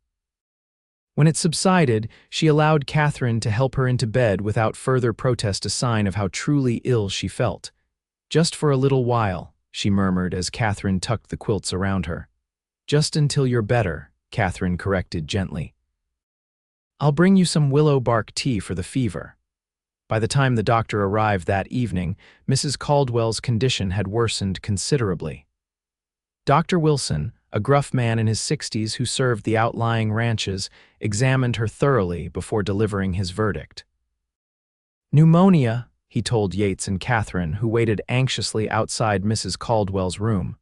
When it subsided, she allowed Catherine to help her into bed without further protest, a sign of how truly ill she felt. Just for a little while, she murmured as Catherine tucked the quilts around her. Just until you're better, Catherine corrected gently. I'll bring you some willow bark tea for the fever. By the time the doctor arrived that evening, Mrs. Caldwell's condition had worsened considerably. Dr. Wilson, a gruff man in his 60s who served the outlying ranches, examined her thoroughly before delivering his verdict. Pneumonia, he told Yates and Catherine, who waited anxiously outside Mrs. Caldwell's room.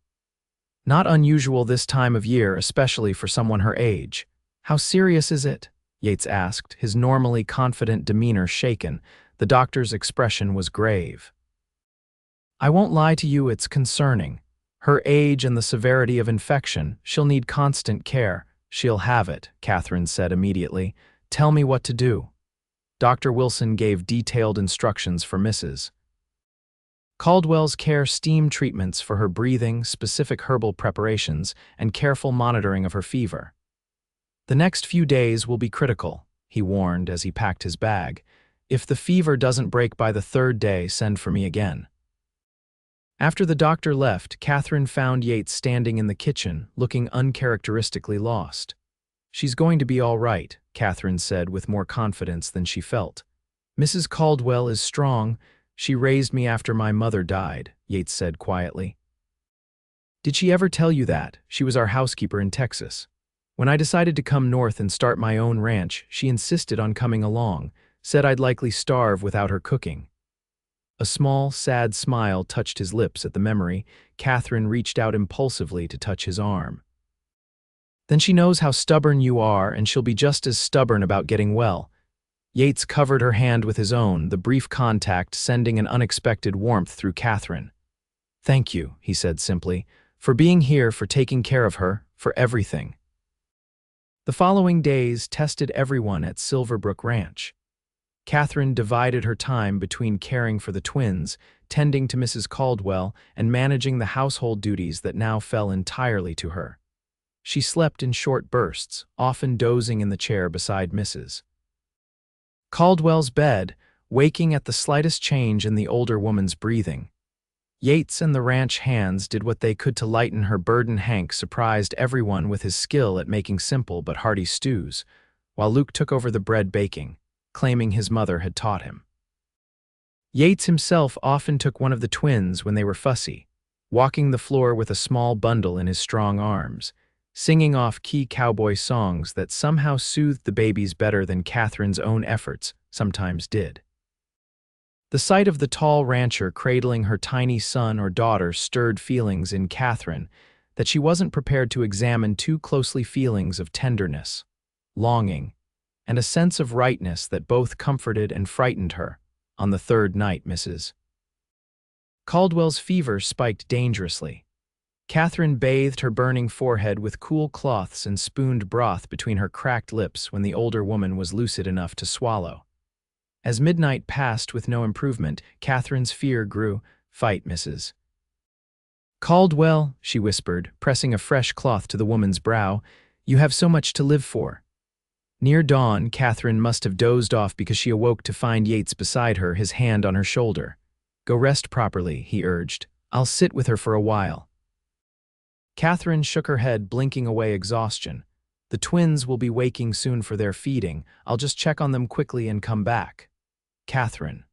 Not unusual this time of year, especially for someone her age. How serious is it? Yates asked, his normally confident demeanor shaken. The doctor's expression was grave. I won't lie to you, it's concerning. Her age and the severity of infection, she'll need constant care. She'll have it, Catherine said immediately. Tell me what to do. Dr. Wilson gave detailed instructions for Mrs. Caldwell's care, steam treatments for her breathing, specific herbal preparations, and careful monitoring of her fever. The next few days will be critical, he warned as he packed his bag. If the fever doesn't break by the third day, send for me again. After the doctor left, Catherine found Yates standing in the kitchen, looking uncharacteristically lost. She's going to be all right, Catherine said with more confidence than she felt. Mrs. Caldwell is strong. She raised me after my mother died, Yates said quietly. Did she ever tell you that? She was our housekeeper in Texas. When I decided to come north and start my own ranch, she insisted on coming along, said I'd likely starve without her cooking. A small, sad smile touched his lips at the memory. Catherine reached out impulsively to touch his arm. Then she knows how stubborn you are, and she'll be just as stubborn about getting well. Yates covered her hand with his own, the brief contact sending an unexpected warmth through Catherine. Thank you, he said simply, for being here, for taking care of her, for everything. The following days tested everyone at Silverbrook Ranch. Catherine divided her time between caring for the twins, tending to Mrs. Caldwell, and managing the household duties that now fell entirely to her. She slept in short bursts, often dozing in the chair beside Mrs. Caldwell's bed, waking at the slightest change in the older woman's breathing. Yates and the ranch hands did what they could to lighten her burden. Hank surprised everyone with his skill at making simple but hearty stews, while Luke took over the bread baking, claiming his mother had taught him. Yates himself often took one of the twins when they were fussy, walking the floor with a small bundle in his strong arms, singing off key cowboy songs that somehow soothed the babies better than Catherine's own efforts sometimes did. The sight of the tall rancher cradling her tiny son or daughter stirred feelings in Catherine that she wasn't prepared to examine too closely, feelings of tenderness, longing, and a sense of rightness that both comforted and frightened her. On the third night, Mrs. Caldwell's fever spiked dangerously. Catherine bathed her burning forehead with cool cloths and spooned broth between her cracked lips when the older woman was lucid enough to swallow. As midnight passed with no improvement, Catherine's fear grew. Fight, Mrs. Caldwell, she whispered, pressing a fresh cloth to the woman's brow. You have so much to live for. Near dawn, Catherine must have dozed off because she awoke to find Yates beside her, his hand on her shoulder. Go rest properly, he urged. I'll sit with her for a while. Catherine shook her head, blinking away exhaustion. The twins will be waking soon for their feeding. I'll just check on them quickly and come back. Catherine.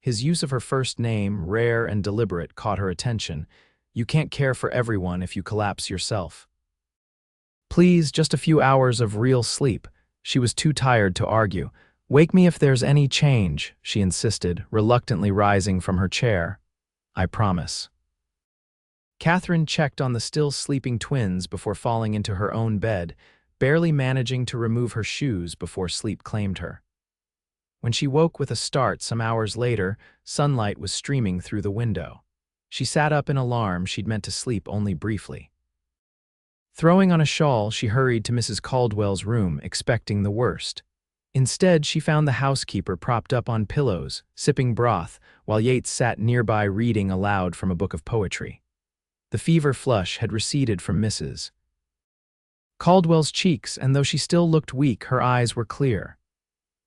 His use of her first name, rare and deliberate, caught her attention. You can't care for everyone if you collapse yourself. Please, just a few hours of real sleep. She was too tired to argue. Wake me if there's any change, she insisted, reluctantly rising from her chair. I promise. Catherine checked on the still sleeping twins before falling into her own bed, barely managing to remove her shoes before sleep claimed her. When she woke with a start some hours later, sunlight was streaming through the window. She sat up in alarm. She'd meant to sleep only briefly. Throwing on a shawl, she hurried to Mrs. Caldwell's room, expecting the worst. Instead, she found the housekeeper propped up on pillows, sipping broth, while Yates sat nearby reading aloud from a book of poetry. The fever flush had receded from Mrs. Caldwell's cheeks, and though she still looked weak, her eyes were clear.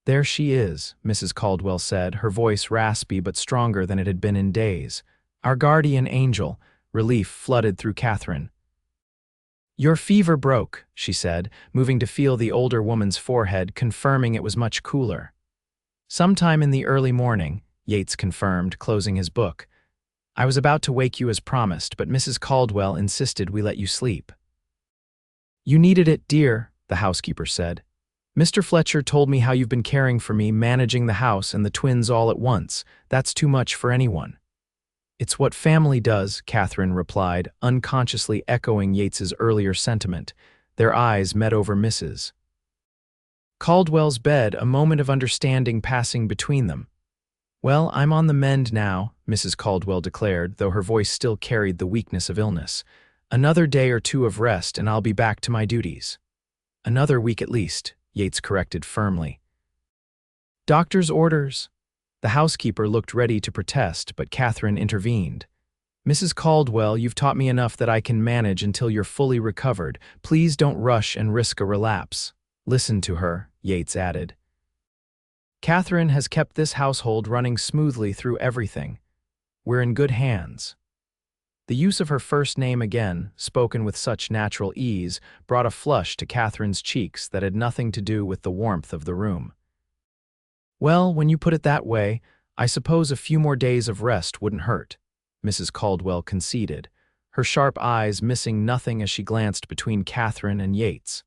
There she is, Mrs. Caldwell said, her voice raspy but stronger than it had been in days. Our guardian angel. Relief flooded through Catherine. Your fever broke, she said, moving to feel the older woman's forehead, confirming it was much cooler. Sometime in the early morning, Yates confirmed, closing his book. I was about to wake you as promised, but Mrs. Caldwell insisted we let you sleep. You needed it, dear, the housekeeper said. Mr. Fletcher told me how you've been caring for me, managing the house and the twins all at once. That's too much for anyone. It's what family does, Catherine replied, unconsciously echoing Yates's earlier sentiment. Their eyes met over Mrs. Caldwell's bed, a moment of understanding passing between them. Well, I'm on the mend now, Mrs. Caldwell declared, though her voice still carried the weakness of illness. Another day or two of rest and I'll be back to my duties. Another week at least, Yates corrected firmly. Doctor's orders. The housekeeper looked ready to protest, but Catherine intervened. Mrs. Caldwell, you've taught me enough that I can manage until you're fully recovered. Please don't rush and risk a relapse. Listen to her, Yates added. Catherine has kept this household running smoothly through everything. We're in good hands. The use of her first name again, spoken with such natural ease, brought a flush to Catherine's cheeks that had nothing to do with the warmth of the room. Well, when you put it that way, I suppose a few more days of rest wouldn't hurt, Mrs. Caldwell conceded, her sharp eyes missing nothing as she glanced between Catherine and Yates.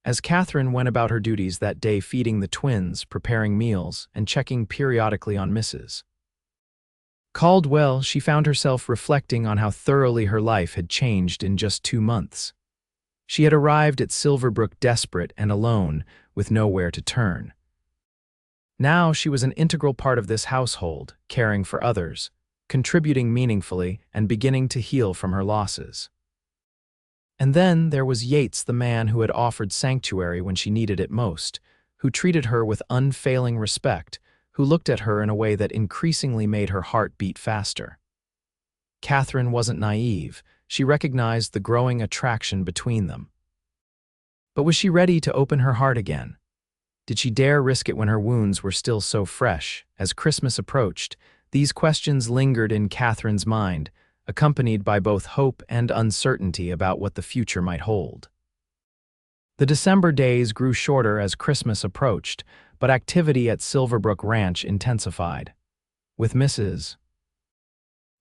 As Catherine went about her duties that day feeding the twins, preparing meals, and checking periodically on Mrs. Caldwell, she found herself reflecting on how thoroughly her life had changed in just 2 months. She had arrived at Silverbrook desperate and alone, with nowhere to turn. Now she was an integral part of this household, caring for others, contributing meaningfully, and beginning to heal from her losses. And then there was Yates, the man who had offered sanctuary when she needed it most, who treated her with unfailing respect, who looked at her in a way that increasingly made her heart beat faster. Catherine wasn't naive. She recognized the growing attraction between them. But was she ready to open her heart again? Did she dare risk it when her wounds were still so fresh? As Christmas approached, these questions lingered in Catherine's mind, accompanied by both hope and uncertainty about what the future might hold. The December days grew shorter as Christmas approached, but activity at Silverbrook Ranch intensified. With Mrs.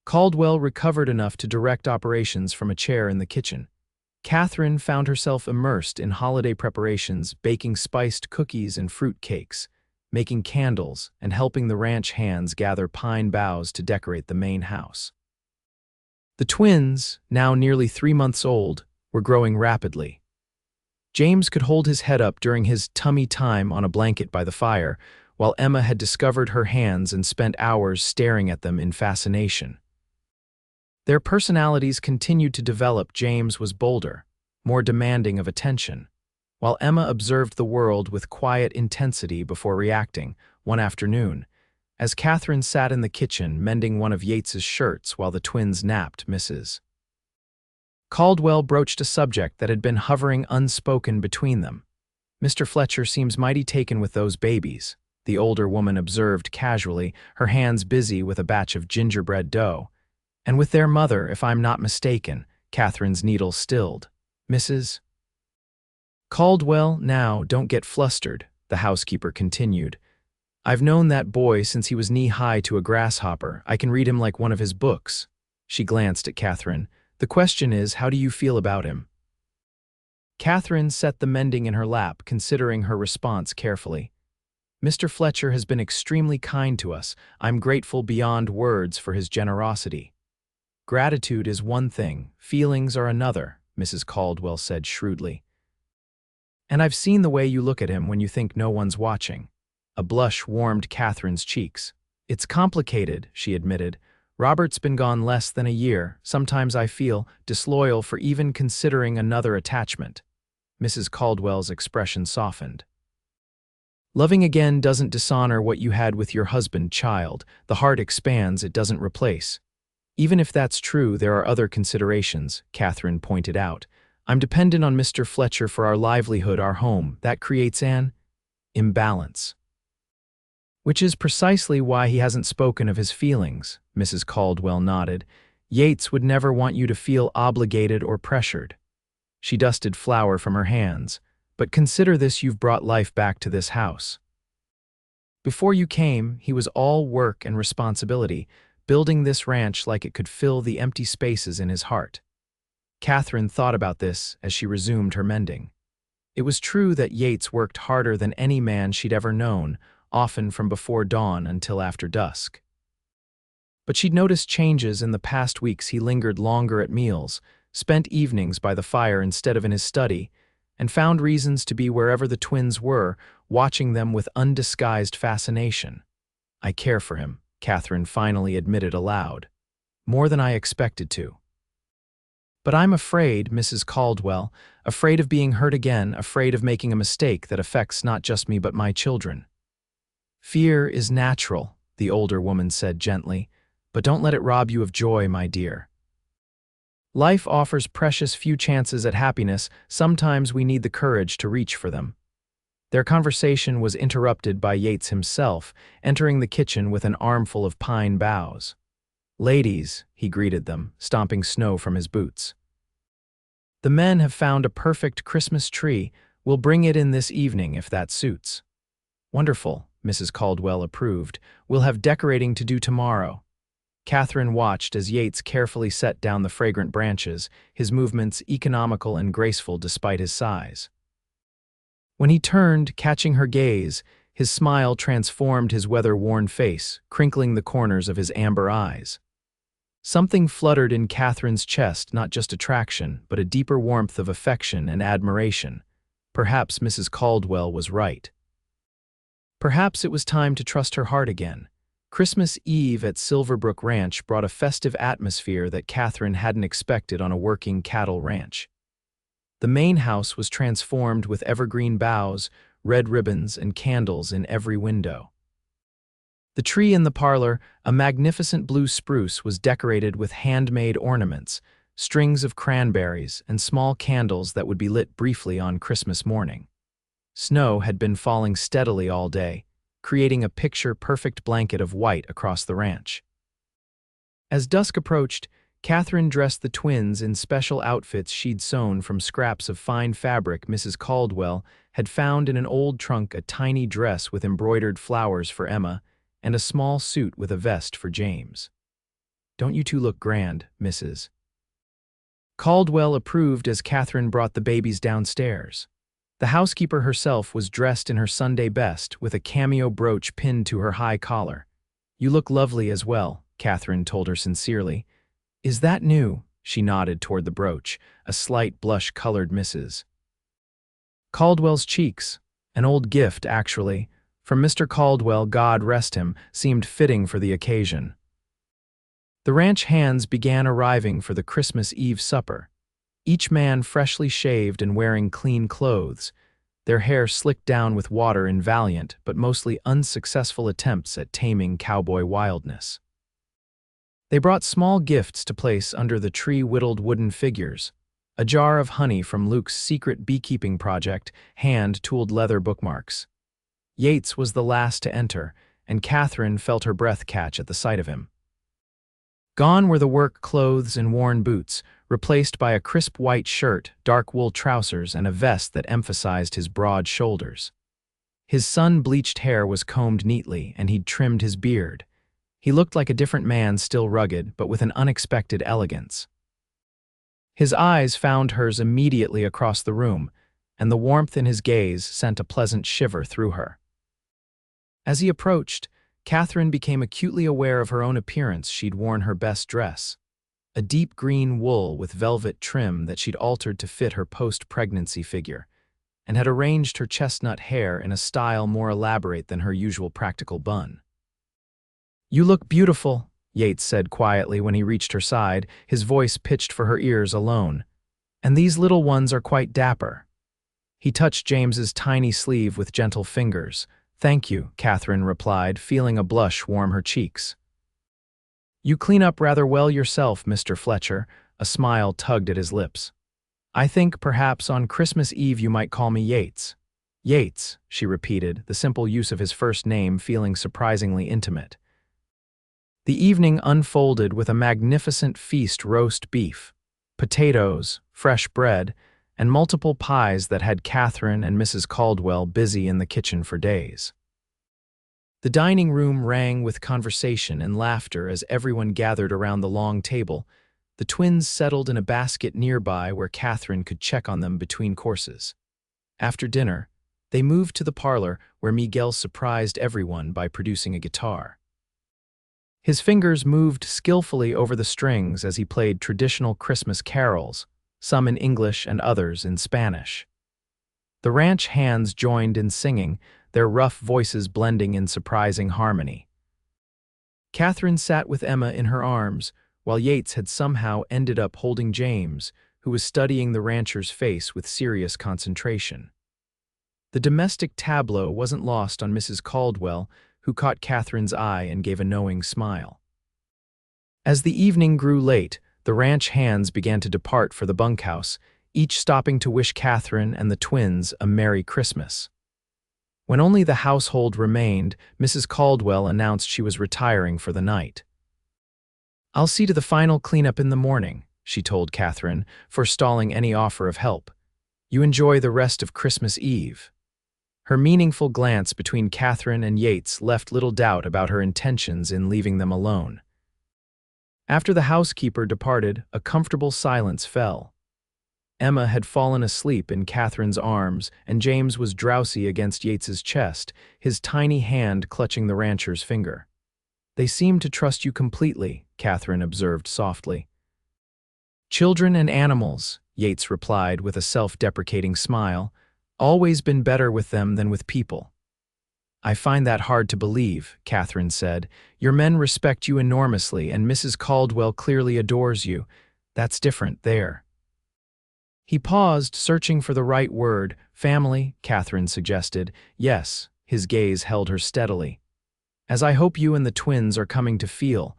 Caldwell recovered enough to direct operations from a chair in the kitchen, Catherine found herself immersed in holiday preparations, baking spiced cookies and fruit cakes, making candles, and helping the ranch hands gather pine boughs to decorate the main house. The twins, now nearly 3 months old, were growing rapidly. James could hold his head up during his tummy time on a blanket by the fire, while Emma had discovered her hands and spent hours staring at them in fascination. Their personalities continued to develop. James was bolder, more demanding of attention, while Emma observed the world with quiet intensity before reacting. One afternoon, as Catherine sat in the kitchen mending one of Yates's shirts while the twins napped, Mrs. Caldwell broached a subject that had been hovering unspoken between them. "Mr. Fletcher seems mighty taken with those babies," the older woman observed casually, her hands busy with a batch of gingerbread dough. "And with their mother, if I'm not mistaken." Catherine's needle stilled. "Mrs. Caldwell, now, don't get flustered," the housekeeper continued. "I've known that boy since he was knee-high to a grasshopper. I can read him like one of his books." She glanced at Catherine. "The question is, how do you feel about him?" Catherine set the mending in her lap, considering her response carefully. "Mr. Fletcher has been extremely kind to us. I'm grateful beyond words for his generosity." "Gratitude is one thing, feelings are another," Mrs. Caldwell said shrewdly. "And I've seen the way you look at him when you think no one's watching." A blush warmed Catherine's cheeks. "It's complicated," she admitted. "Robert's been gone less than a year. Sometimes I feel disloyal for even considering another attachment." Mrs. Caldwell's expression softened. "Loving again doesn't dishonor what you had with your husband, child. The heart expands, it doesn't replace." "Even if that's true, there are other considerations," Catherine pointed out. "I'm dependent on Mr. Fletcher for our livelihood, our home. That creates an imbalance." "Which is precisely why he hasn't spoken of his feelings," Mrs. Caldwell nodded. "Yates would never want you to feel obligated or pressured." She dusted flour from her hands. "But consider this, you've brought life back to this house. Before you came, he was all work and responsibility, building this ranch like it could fill the empty spaces in his heart." Catherine thought about this as she resumed her mending. It was true that Yates worked harder than any man she'd ever known, often from before dawn until after dusk. But she'd noticed changes in the past weeks. He lingered longer at meals, spent evenings by the fire instead of in his study, and found reasons to be wherever the twins were, watching them with undisguised fascination. "I care for him," Catherine finally admitted aloud. "More than I expected to. But I'm afraid, Mrs. Caldwell, afraid of being hurt again, afraid of making a mistake that affects not just me but my children." "Fear is natural," the older woman said gently, "but don't let it rob you of joy, my dear. Life offers precious few chances at happiness. Sometimes we need the courage to reach for them." Their conversation was interrupted by Yates himself, entering the kitchen with an armful of pine boughs. "Ladies," he greeted them, stomping snow from his boots. "The men have found a perfect Christmas tree. We'll bring it in this evening if that suits." "Wonderful," Mrs. Caldwell approved. "We'll have decorating to do tomorrow." Catherine watched as Yates carefully set down the fragrant branches, his movements economical and graceful despite his size. When he turned, catching her gaze, his smile transformed his weather-worn face, crinkling the corners of his amber eyes. Something fluttered in Catherine's chest, not just attraction, but a deeper warmth of affection and admiration. Perhaps Mrs. Caldwell was right. Perhaps it was time to trust her heart again. Christmas Eve at Silverbrook Ranch brought a festive atmosphere that Catherine hadn't expected on a working cattle ranch. The main house was transformed with evergreen boughs, red ribbons, and candles in every window. The tree in the parlor, a magnificent blue spruce, was decorated with handmade ornaments, strings of cranberries, and small candles that would be lit briefly on Christmas morning. Snow had been falling steadily all day, creating a picture-perfect blanket of white across the ranch. As dusk approached, Catherine dressed the twins in special outfits she'd sewn from scraps of fine fabric Mrs. Caldwell had found in an old trunk, a tiny dress with embroidered flowers for Emma, and a small suit with a vest for James. "Don't you two look grand, Mrs. Caldwell approved as Catherine brought the babies downstairs. The housekeeper herself was dressed in her Sunday best, with a cameo brooch pinned to her high collar. "You look lovely as well," Catherine told her sincerely. "Is that new?" She nodded toward the brooch, a slight blush-colored Mrs. Caldwell's cheeks, an old gift, actually, from Mr. Caldwell, God rest him, seemed fitting for the occasion. The ranch hands began arriving for the Christmas Eve supper, each man freshly shaved and wearing clean clothes, their hair slicked down with water in valiant but mostly unsuccessful attempts at taming cowboy wildness. They brought small gifts to place under the tree-whittled wooden figures, a jar of honey from Luke's secret beekeeping project, hand-tooled leather bookmarks. Yates was the last to enter, and Catherine felt her breath catch at the sight of him. Gone were the work clothes and worn boots, replaced by a crisp white shirt, dark wool trousers, and a vest that emphasized his broad shoulders. His sun-bleached hair was combed neatly, and he'd trimmed his beard. He looked like a different man, still rugged, but with an unexpected elegance. His eyes found hers immediately across the room, and the warmth in his gaze sent a pleasant shiver through her. As he approached, Catherine became acutely aware of her own appearance. She'd worn her best dress, a deep green wool with velvet trim that she'd altered to fit her post-pregnancy figure, and had arranged her chestnut hair in a style more elaborate than her usual practical bun. "You look beautiful," Yates said quietly when he reached her side, his voice pitched for her ears alone. "And these little ones are quite dapper." He touched James's tiny sleeve with gentle fingers. "Thank you," Catherine replied, feeling a blush warm her cheeks. "You clean up rather well yourself, Mr. Fletcher," a smile tugged at his lips. "I think perhaps on Christmas Eve you might call me Yates." "Yates," she repeated, the simple use of his first name feeling surprisingly intimate. The evening unfolded with a magnificent feast: roast beef, potatoes, fresh bread, and multiple pies that had Catherine and Mrs. Caldwell busy in the kitchen for days. The dining room rang with conversation and laughter as everyone gathered around the long table. The twins settled in a basket nearby where Catherine could check on them between courses. After dinner, they moved to the parlor where Miguel surprised everyone by producing a guitar. His fingers moved skillfully over the strings as he played traditional Christmas carols, some in English and others in Spanish. The ranch hands joined in singing, their rough voices blending in surprising harmony. Catherine sat with Emma in her arms, while Yates had somehow ended up holding James, who was studying the rancher's face with serious concentration. The domestic tableau wasn't lost on Mrs. Caldwell, who caught Catherine's eye and gave a knowing smile. As the evening grew late, the ranch hands began to depart for the bunkhouse, each stopping to wish Catherine and the twins a Merry Christmas. When only the household remained, Mrs. Caldwell announced she was retiring for the night. "I'll see to the final cleanup in the morning," she told Catherine, forestalling any offer of help. "You enjoy the rest of Christmas Eve." Her meaningful glance between Catherine and Yates left little doubt about her intentions in leaving them alone. After the housekeeper departed, a comfortable silence fell. Emma had fallen asleep in Catherine's arms, and James was drowsy against Yates's chest, his tiny hand clutching the rancher's finger. "They seem to trust you completely," Catherine observed softly. "Children and animals," Yates replied with a self-deprecating smile, "always been better with them than with people." "I find that hard to believe," Catherine said. "Your men respect you enormously, and Mrs. Caldwell clearly adores you. That's different there." He paused, searching for the right word. "Family," Catherine suggested. "Yes," his gaze held her steadily. "As I hope you and the twins are coming to feel."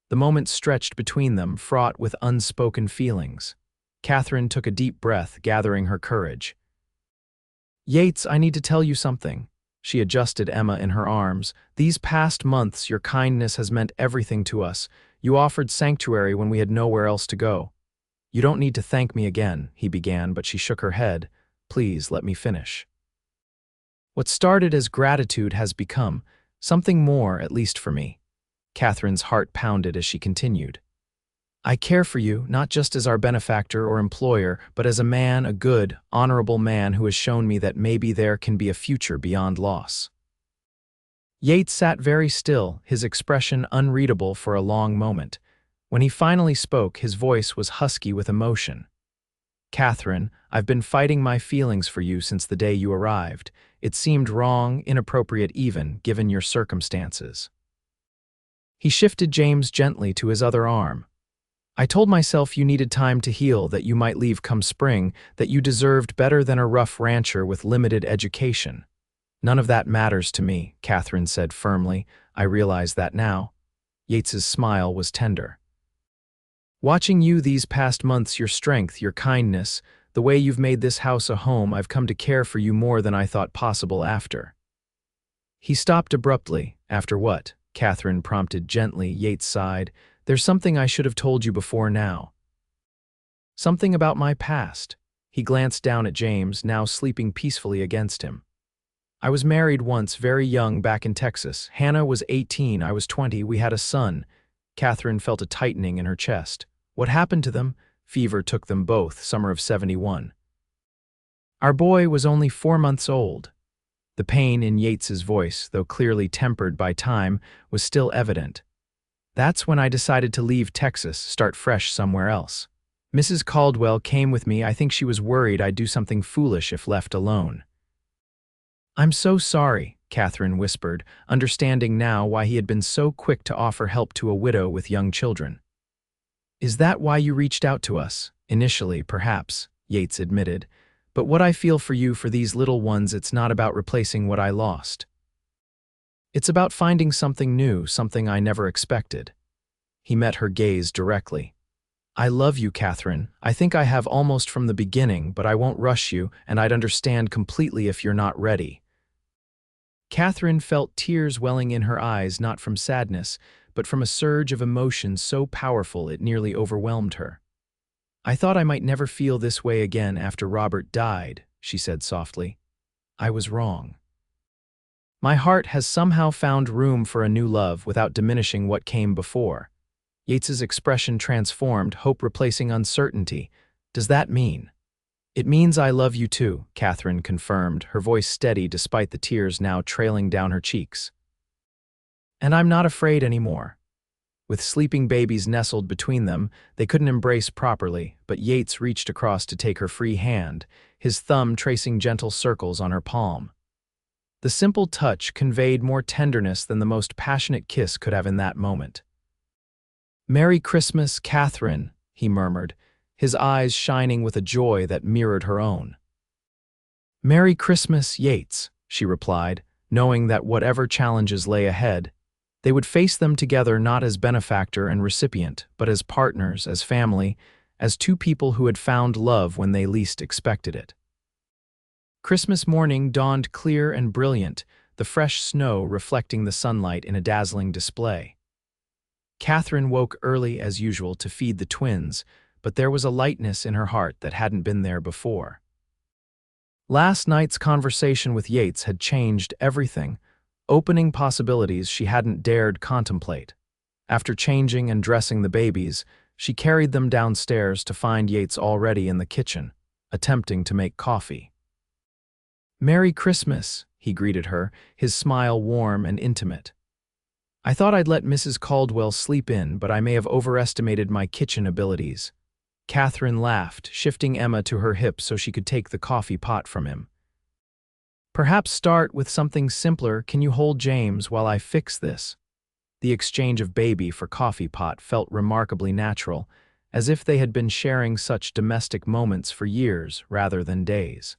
The moment stretched between them, fraught with unspoken feelings. Catherine took a deep breath, gathering her courage. "Yates, I need to tell you something." She adjusted Emma in her arms. "These past months, your kindness has meant everything to us. You offered sanctuary when we had nowhere else to go." "You don't need to thank me again," he began, but she shook her head. "Please, let me finish. What started as gratitude has become something more, at least for me." Catherine's heart pounded as she continued. "I care for you, not just as our benefactor or employer, but as a man, a good, honorable man who has shown me that maybe there can be a future beyond loss." Yates sat very still, his expression unreadable for a long moment. When he finally spoke, his voice was husky with emotion. "Catherine, I've been fighting my feelings for you since the day you arrived. It seemed wrong, inappropriate even, given your circumstances." He shifted James gently to his other arm. "I told myself you needed time to heal, that you might leave come spring, that you deserved better than a rough rancher with limited education." "None of that matters to me," Catherine said firmly. "I realize that now." Yates's smile was tender. "Watching you these past months, your strength, your kindness, the way you've made this house a home, I've come to care for you more than I thought possible after." He stopped abruptly. "After what?" Catherine prompted gently. Yates sighed. "There's something I should have told you before now. Something about my past." He glanced down at James, now sleeping peacefully against him. "I was married once, very young, back in Texas. Hannah was 18, I was 20, we had a son." Catherine felt a tightening in her chest. "What happened to them?" "Fever took them both, summer of '71. Our boy was only 4 months old." The pain in Yates's voice, though clearly tempered by time, was still evident. "That's when I decided to leave Texas, start fresh somewhere else. Mrs. Caldwell came with me. I think she was worried I'd do something foolish if left alone." "I'm so sorry," Catherine whispered, understanding now why he had been so quick to offer help to a widow with young children. "Is that why you reached out to us?" "Initially, perhaps," Yates admitted. "But what I feel for you, for these little ones, it's not about replacing what I lost. It's about finding something new, something I never expected." He met her gaze directly. "I love you, Catherine. I think I have almost from the beginning, but I won't rush you, and I'd understand completely if you're not ready." Catherine felt tears welling in her eyes, not from sadness, but from a surge of emotion so powerful it nearly overwhelmed her. "I thought I might never feel this way again after Robert died," she said softly. "I was wrong. My heart has somehow found room for a new love without diminishing what came before." Yates's expression transformed, hope replacing uncertainty. "Does that mean?" "It means I love you too," Catherine confirmed, her voice steady despite the tears now trailing down her cheeks. "And I'm not afraid anymore." With sleeping babies nestled between them, they couldn't embrace properly, but Yates reached across to take her free hand, his thumb tracing gentle circles on her palm. The simple touch conveyed more tenderness than the most passionate kiss could have in that moment. "Merry Christmas, Catherine," he murmured, his eyes shining with a joy that mirrored her own. "Merry Christmas, Yates," she replied, knowing that whatever challenges lay ahead, they would face them together, not as benefactor and recipient, but as partners, as family, as two people who had found love when they least expected it. Christmas morning dawned clear and brilliant, the fresh snow reflecting the sunlight in a dazzling display. Catherine woke early as usual to feed the twins, but there was a lightness in her heart that hadn't been there before. Last night's conversation with Yates had changed everything, opening possibilities she hadn't dared contemplate. After changing and dressing the babies, she carried them downstairs to find Yates already in the kitchen, attempting to make coffee. "Merry Christmas," he greeted her, his smile warm and intimate. "I thought I'd let Mrs. Caldwell sleep in, but I may have overestimated my kitchen abilities." Catherine laughed, shifting Emma to her hip so she could take the coffee pot from him. "Perhaps start with something simpler. Can you hold James while I fix this?" The exchange of baby for coffee pot felt remarkably natural, as if they had been sharing such domestic moments for years rather than days.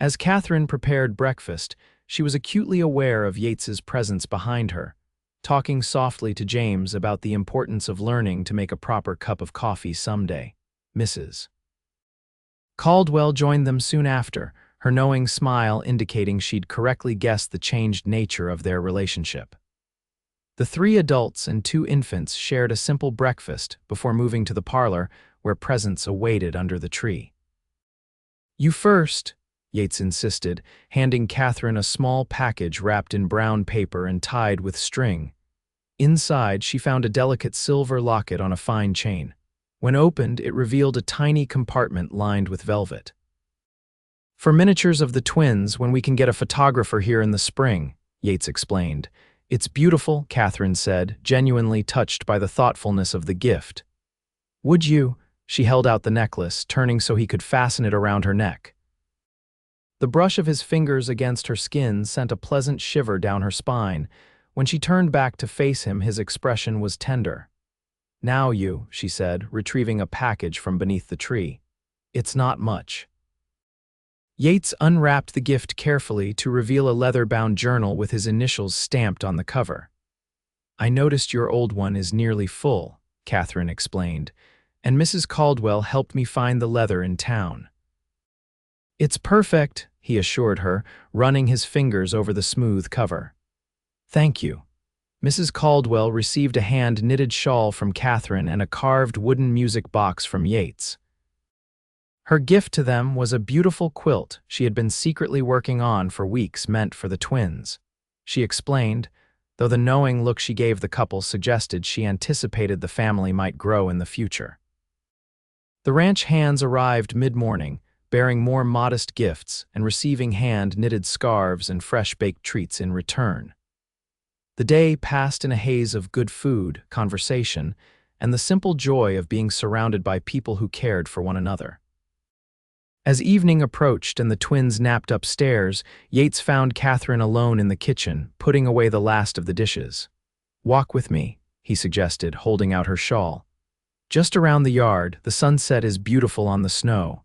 As Catherine prepared breakfast, she was acutely aware of Yates's presence behind her, talking softly to James about the importance of learning to make a proper cup of coffee someday. Mrs. Caldwell joined them soon after, her knowing smile indicating she'd correctly guessed the changed nature of their relationship. The 3 adults and 2 infants shared a simple breakfast before moving to the parlor, where presents awaited under the tree. "You first," Yates insisted, handing Catherine a small package wrapped in brown paper and tied with string. Inside, she found a delicate silver locket on a fine chain. When opened, it revealed a tiny compartment lined with velvet. "For miniatures of the twins, when we can get a photographer here in the spring," Yates explained. "It's beautiful," Catherine said, genuinely touched by the thoughtfulness of the gift. "Would you?" She held out the necklace, turning so he could fasten it around her neck. The brush of his fingers against her skin sent a pleasant shiver down her spine. When she turned back to face him, his expression was tender. "Now you," she said, retrieving a package from beneath the tree. "It's not much." Yates unwrapped the gift carefully to reveal a leather-bound journal with his initials stamped on the cover. "I noticed your old one is nearly full," Catherine explained, "and Mrs. Caldwell helped me find the leather in town." "It's perfect," he assured her, running his fingers over the smooth cover. "Thank you." Mrs. Caldwell received a hand-knitted shawl from Catherine and a carved wooden music box from Yates. Her gift to them was a beautiful quilt she had been secretly working on for weeks, meant for the twins. She explained, though the knowing look she gave the couple suggested she anticipated the family might grow in the future. The ranch hands arrived mid-morning, bearing more modest gifts and receiving hand-knitted scarves and fresh-baked treats in return. The day passed in a haze of good food, conversation, and the simple joy of being surrounded by people who cared for one another. As evening approached and the twins napped upstairs, Yates found Catherine alone in the kitchen, putting away the last of the dishes. "Walk with me," he suggested, holding out her shawl. "Just around the yard, the sunset is beautiful on the snow."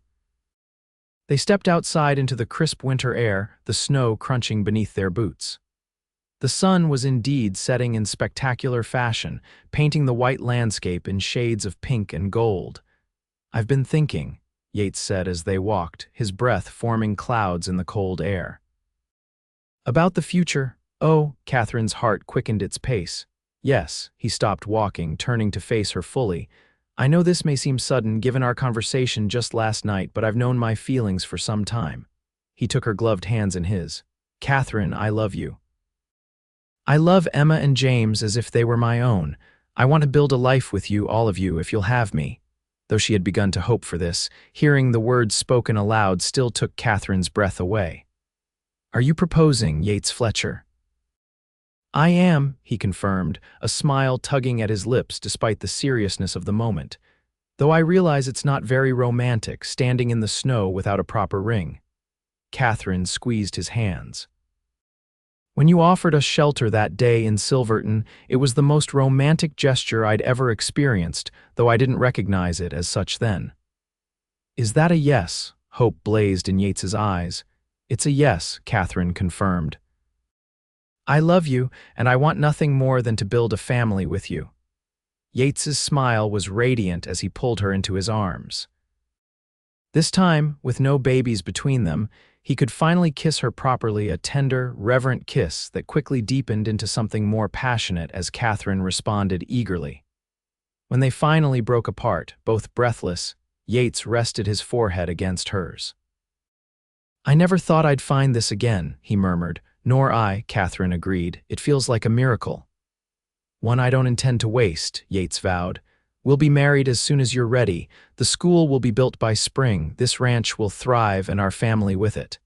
They stepped outside into the crisp winter air, the snow crunching beneath their boots. The sun was indeed setting in spectacular fashion, painting the white landscape in shades of pink and gold. "I've been thinking," Yates said as they walked, his breath forming clouds in the cold air. "About the future?" "Oh," Catherine's heart quickened its pace. "Yes," he stopped walking, turning to face her fully. "I know this may seem sudden given our conversation just last night, but I've known my feelings for some time." He took her gloved hands in his. "Catherine, I love you. I love Emma and James as if they were my own. I want to build a life with you, all of you, if you'll have me." Though she had begun to hope for this, hearing the words spoken aloud still took Catherine's breath away. "Are you proposing, Yates Fletcher?" "I am," he confirmed, a smile tugging at his lips despite the seriousness of the moment. "Though I realize it's not very romantic, standing in the snow without a proper ring." Catherine squeezed his hands. "When you offered us shelter that day in Silverton, it was the most romantic gesture I'd ever experienced, though I didn't recognize it as such then." "Is that a yes?" Hope blazed in Yates's eyes. "It's a yes," Catherine confirmed. "I love you, and I want nothing more than to build a family with you." Yates's smile was radiant as he pulled her into his arms. This time, with no babies between them, he could finally kiss her properly, a tender, reverent kiss that quickly deepened into something more passionate as Catherine responded eagerly. When they finally broke apart, both breathless, Yates rested his forehead against hers. "I never thought I'd find this again," he murmured. "Nor I," Catherine agreed. "It feels like a miracle." "One I don't intend to waste," Yates vowed. "We'll be married as soon as you're ready. The school will be built by spring. This ranch will thrive and our family with it."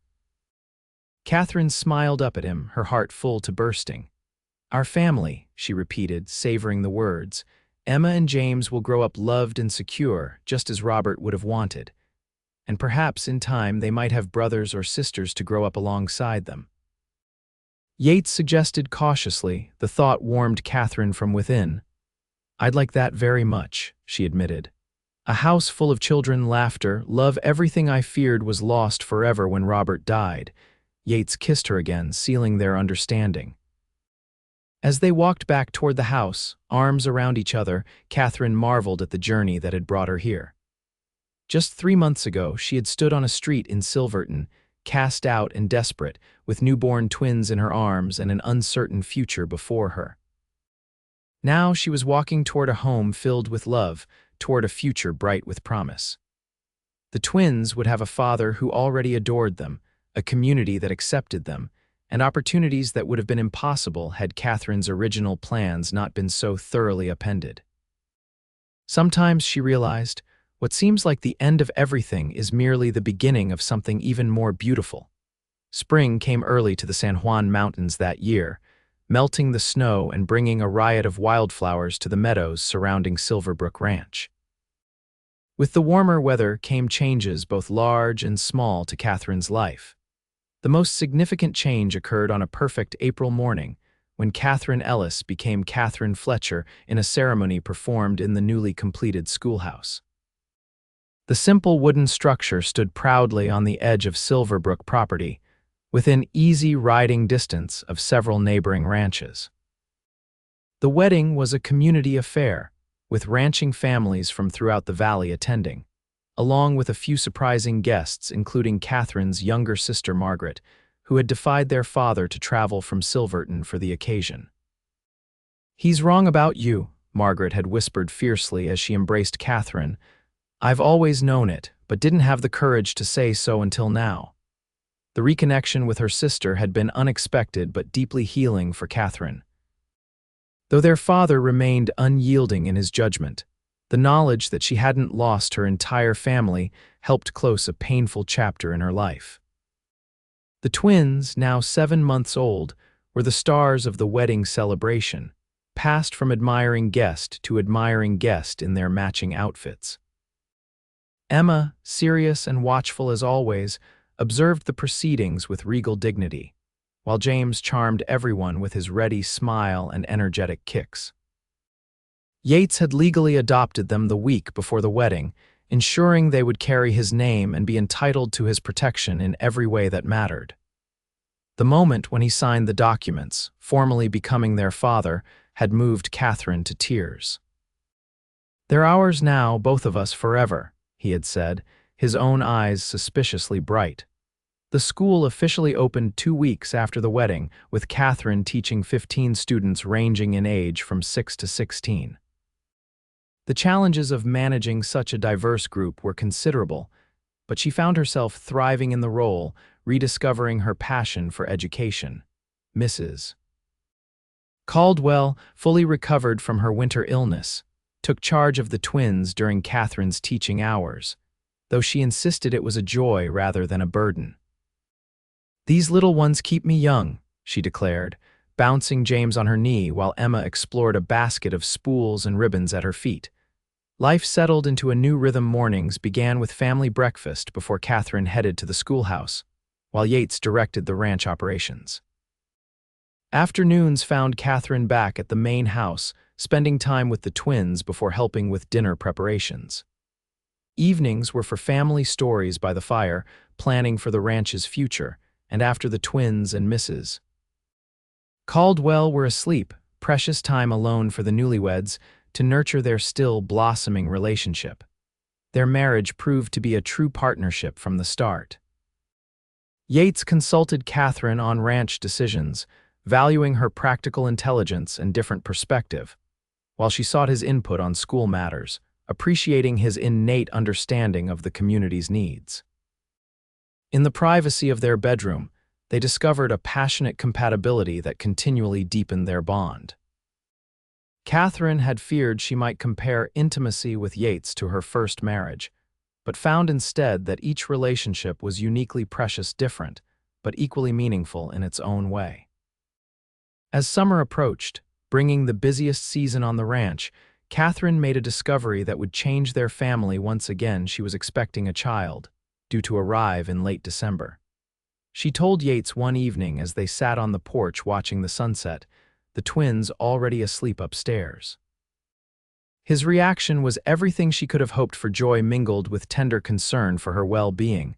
Catherine smiled up at him, her heart full to bursting. "Our family," she repeated, savoring the words. "Emma and James will grow up loved and secure, just as Robert would have wanted. And perhaps in time they might have brothers or sisters to grow up alongside them." Yates suggested cautiously. The thought warmed Catherine from within. "I'd like that very much," she admitted. "A house full of children, laughter, love, everything I feared was lost forever when Robert died." Yates kissed her again, sealing their understanding. As they walked back toward the house, arms around each other, Catherine marveled at the journey that had brought her here. Just 3 months ago, she had stood on a street in Silverton, cast out and desperate, with newborn twins in her arms and an uncertain future before her. Now she was walking toward a home filled with love, toward a future bright with promise. The twins would have a father who already adored them, a community that accepted them, and opportunities that would have been impossible had Catherine's original plans not been so thoroughly appended. Sometimes, she realized, what seems like the end of everything is merely the beginning of something even more beautiful. Spring came early to the San Juan Mountains that year, melting the snow and bringing a riot of wildflowers to the meadows surrounding Silverbrook Ranch. With the warmer weather came changes both large and small to Catherine's life. The most significant change occurred on a perfect April morning, when Catherine Ellis became Catherine Fletcher in a ceremony performed in the newly completed schoolhouse. The simple wooden structure stood proudly on the edge of Silverbrook property, within easy riding distance of several neighboring ranches. The wedding was a community affair, with ranching families from throughout the valley attending, along with a few surprising guests including Catherine's younger sister Margaret, who had defied their father to travel from Silverton for the occasion. "He's wrong about you," Margaret had whispered fiercely as she embraced Catherine. "I've always known it, but didn't have the courage to say so until now." The reconnection with her sister had been unexpected but deeply healing for Catherine. Though their father remained unyielding in his judgment, the knowledge that she hadn't lost her entire family helped close a painful chapter in her life. The twins, now 7 months old, were the stars of the wedding celebration, passed from admiring guest to admiring guest in their matching outfits. Emma, serious and watchful as always, observed the proceedings with regal dignity, while James charmed everyone with his ready smile and energetic kicks. Yates had legally adopted them the week before the wedding, ensuring they would carry his name and be entitled to his protection in every way that mattered. The moment when he signed the documents, formally becoming their father, had moved Catherine to tears. "They're ours now, both of us, forever," he had said, his own eyes suspiciously bright. The school officially opened 2 weeks after the wedding, with Catherine teaching 15 students ranging in age from 6 to 16. The challenges of managing such a diverse group were considerable, but she found herself thriving in the role, rediscovering her passion for education. Mrs. Caldwell, fully recovered from her winter illness, took charge of the twins during Catherine's teaching hours, though she insisted it was a joy rather than a burden. "These little ones keep me young," she declared, bouncing James on her knee while Emma explored a basket of spools and ribbons at her feet. Life settled into a new rhythm. Mornings began with family breakfast before Catherine headed to the schoolhouse, while Yates directed the ranch operations. Afternoons found Catherine back at the main house, spending time with the twins before helping with dinner preparations. Evenings were for family stories by the fire, planning for the ranch's future, and after the twins and Mrs. Caldwell were asleep, precious time alone for the newlyweds to nurture their still blossoming relationship. Their marriage proved to be a true partnership from the start. Yates consulted Catherine on ranch decisions, valuing her practical intelligence and different perspective, while she sought his input on school matters, appreciating his innate understanding of the community's needs. In the privacy of their bedroom, they discovered a passionate compatibility that continually deepened their bond. Catherine had feared she might compare intimacy with Yates to her first marriage, but found instead that each relationship was uniquely precious, different, but equally meaningful in its own way. As summer approached, bringing the busiest season on the ranch, Catherine made a discovery that would change their family once again. She was expecting a child, due to arrive in late December. She told Yates one evening as they sat on the porch watching the sunset, the twins already asleep upstairs. His reaction was everything she could have hoped for, joy mingled with tender concern for her well-being.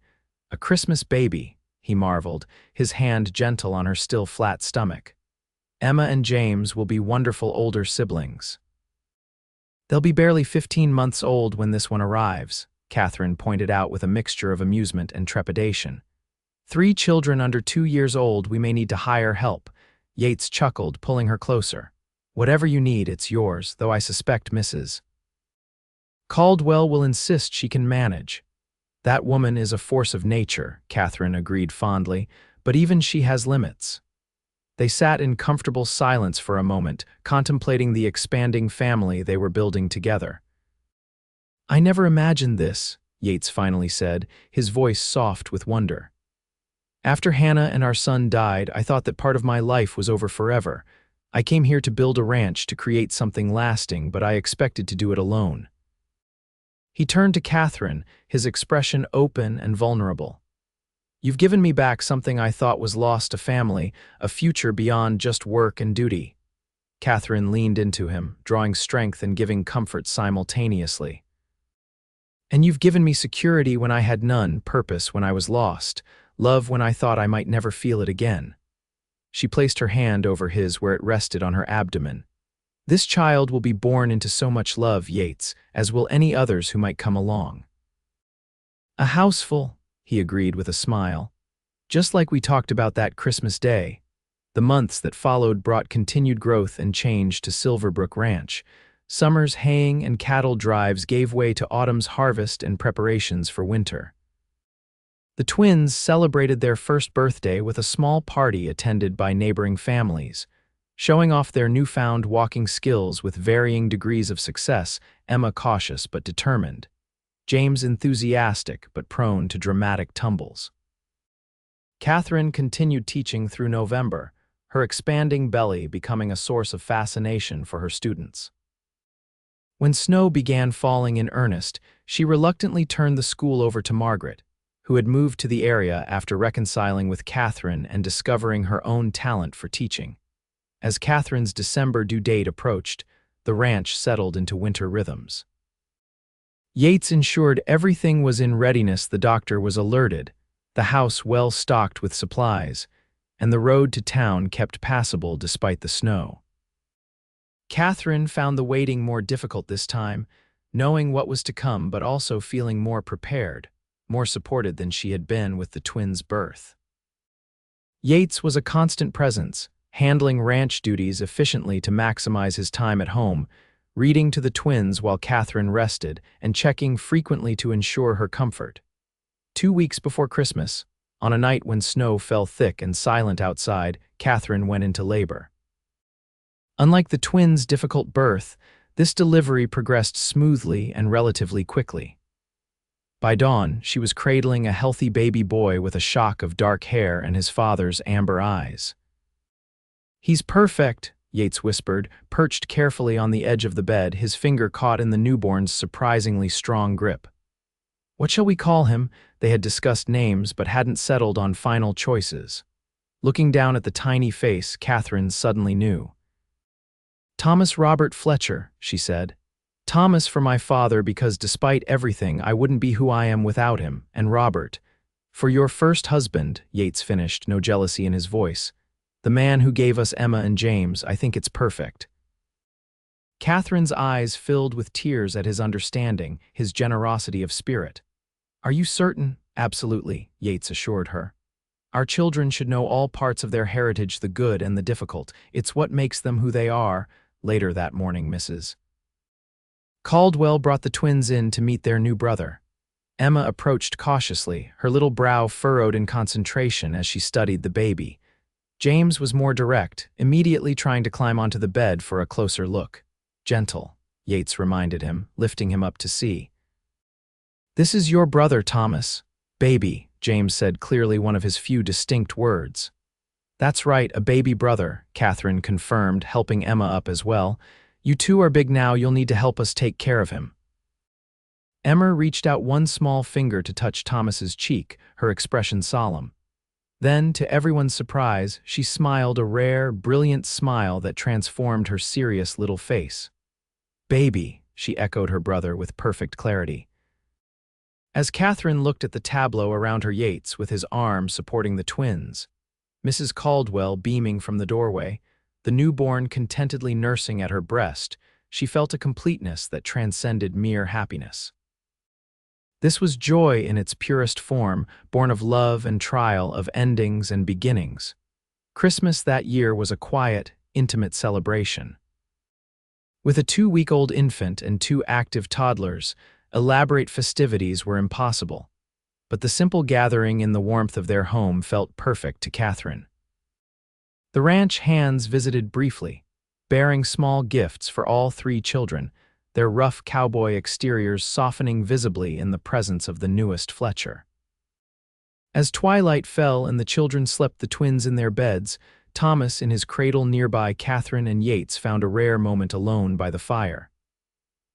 "A Christmas baby," he marveled, his hand gentle on her still flat stomach. "Emma and James will be wonderful older siblings." "They'll be barely 15 months old when this one arrives," Catherine pointed out with a mixture of amusement and trepidation. "3 children under 2 years old, we may need to hire help." Yates chuckled, pulling her closer. "Whatever you need, it's yours, though I suspect Mrs. Caldwell will insist she can manage." "That woman is a force of nature," Catherine agreed fondly, "but even she has limits." They sat in comfortable silence for a moment, contemplating the expanding family they were building together. "I never imagined this," Yates finally said, his voice soft with wonder. "After Hannah and our son died, I thought that part of my life was over forever. I came here to build a ranch, to create something lasting, but I expected to do it alone." He turned to Catherine, his expression open and vulnerable. "You've given me back something I thought was lost, a family, a future beyond just work and duty." Catherine leaned into him, drawing strength and giving comfort simultaneously. "And you've given me security when I had none, purpose when I was lost, love when I thought I might never feel it again." She placed her hand over his where it rested on her abdomen. "This child will be born into so much love, Yates, as will any others who might come along." "A houseful," he agreed with a smile. "Just like we talked about that Christmas day." The months that followed brought continued growth and change to Silverbrook Ranch. Summer's haying and cattle drives gave way to autumn's harvest and preparations for winter. The twins celebrated their first birthday with a small party attended by neighboring families. Showing off their newfound walking skills with varying degrees of success, Emma cautious but determined, James enthusiastic but prone to dramatic tumbles. Catherine continued teaching through November, her expanding belly becoming a source of fascination for her students. When snow began falling in earnest, she reluctantly turned the school over to Margaret, who had moved to the area after reconciling with Catherine and discovering her own talent for teaching. As Catherine's December due date approached, the ranch settled into winter rhythms. Yates ensured everything was in readiness. The doctor was alerted, the house well stocked with supplies, and the road to town kept passable despite the snow. Catherine found the waiting more difficult this time, knowing what was to come but also feeling more prepared, more supported than she had been with the twins' birth. Yates was a constant presence, handling ranch duties efficiently to maximize his time at home, reading to the twins while Catherine rested, and checking frequently to ensure her comfort. 2 weeks before Christmas, on a night when snow fell thick and silent outside, Catherine went into labor. Unlike the twins' difficult birth, this delivery progressed smoothly and relatively quickly. By dawn, she was cradling a healthy baby boy with a shock of dark hair and his father's amber eyes. "He's perfect," Yates whispered, perched carefully on the edge of the bed, his finger caught in the newborn's surprisingly strong grip. "What shall we call him?" They had discussed names but hadn't settled on final choices. Looking down at the tiny face, Catherine suddenly knew. "Thomas Robert Fletcher," she said. "Thomas for my father because despite everything I wouldn't be who I am without him, and Robert. For your first husband," Yates finished, no jealousy in his voice. "The man who gave us Emma and James, I think it's perfect." Catherine's eyes filled with tears at his understanding, his generosity of spirit. "Are you certain?" "Absolutely," Yates assured her. "Our children should know all parts of their heritage, the good and the difficult. It's what makes them who they are." Later that morning, Mrs. Caldwell brought the twins in to meet their new brother. Emma approached cautiously, her little brow furrowed in concentration as she studied the baby. James was more direct, immediately trying to climb onto the bed for a closer look. Gentle, Yates reminded him, lifting him up to see. This is your brother, Thomas. Baby, James said, clearly one of his few distinct words. That's right, a baby brother, Catherine confirmed, helping Emma up as well. You two are big now, you'll need to help us take care of him. Emma reached out one small finger to touch Thomas's cheek, her expression solemn. Then, to everyone's surprise, she smiled a rare, brilliant smile that transformed her serious little face. Baby, she echoed her brother with perfect clarity. As Catherine looked at the tableau around her Yates with his arm supporting the twins, Mrs. Caldwell beaming from the doorway, the newborn contentedly nursing at her breast, she felt a completeness that transcended mere happiness. This was joy in its purest form, born of love and trial, of endings and beginnings. Christmas that year was a quiet, intimate celebration. With a 2-week-old infant and 2 active toddlers, elaborate festivities were impossible. But the simple gathering in the warmth of their home felt perfect to Catherine. The ranch hands visited briefly, bearing small gifts for all 3 children, their rough cowboy exteriors softening visibly in the presence of the newest Fletcher. As twilight fell and the children slept the twins in their beds, Thomas in his cradle nearby, Catherine and Yates found a rare moment alone by the fire.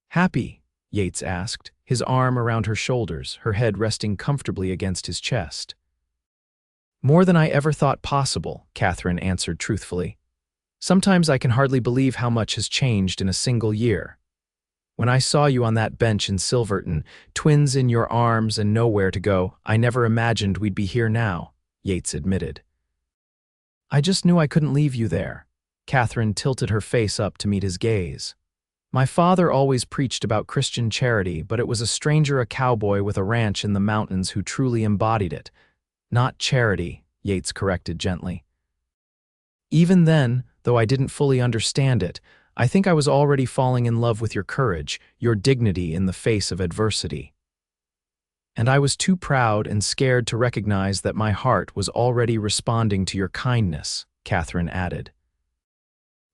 Happy? Yates asked, his arm around her shoulders, her head resting comfortably against his chest. More than I ever thought possible, Catherine answered truthfully. Sometimes I can hardly believe how much has changed in a single year. When I saw you on that bench in Silverton, twins in your arms and nowhere to go, I never imagined we'd be here now, Yates admitted. I just knew I couldn't leave you there. Catherine tilted her face up to meet his gaze. My father always preached about Christian charity, but it was a stranger, a cowboy with a ranch in the mountains, who truly embodied it. Not charity, Yates corrected gently. Even then, though I didn't fully understand it, I think I was already falling in love with your courage, your dignity in the face of adversity. And I was too proud and scared to recognize that my heart was already responding to your kindness, Catherine added.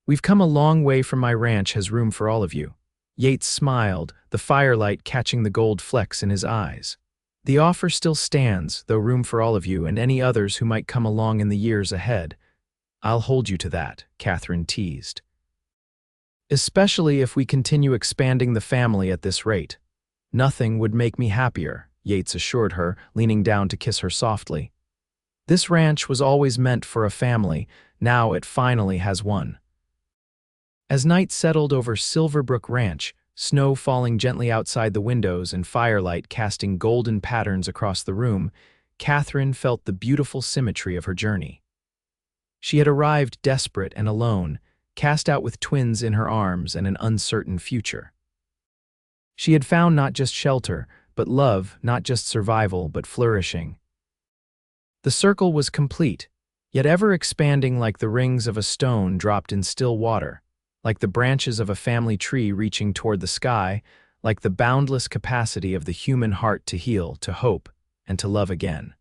We've come a long way from my ranch has room for all of you. Yates smiled, the firelight catching the gold flecks in his eyes. The offer still stands, though room for all of you and any others who might come along in the years ahead. I'll hold you to that, Catherine teased. Especially if we continue expanding the family at this rate. Nothing would make me happier, Yates assured her, leaning down to kiss her softly. This ranch was always meant for a family, now it finally has one. As night settled over Silverbrook Ranch, snow falling gently outside the windows and firelight casting golden patterns across the room, Catherine felt the beautiful symmetry of her journey. She had arrived desperate and alone, cast out with twins in her arms and an uncertain future. She had found not just shelter, but love, not just survival, but flourishing. The circle was complete, yet ever expanding like the rings of a stone dropped in still water, like the branches of a family tree reaching toward the sky, like the boundless capacity of the human heart to heal, to hope, and to love again.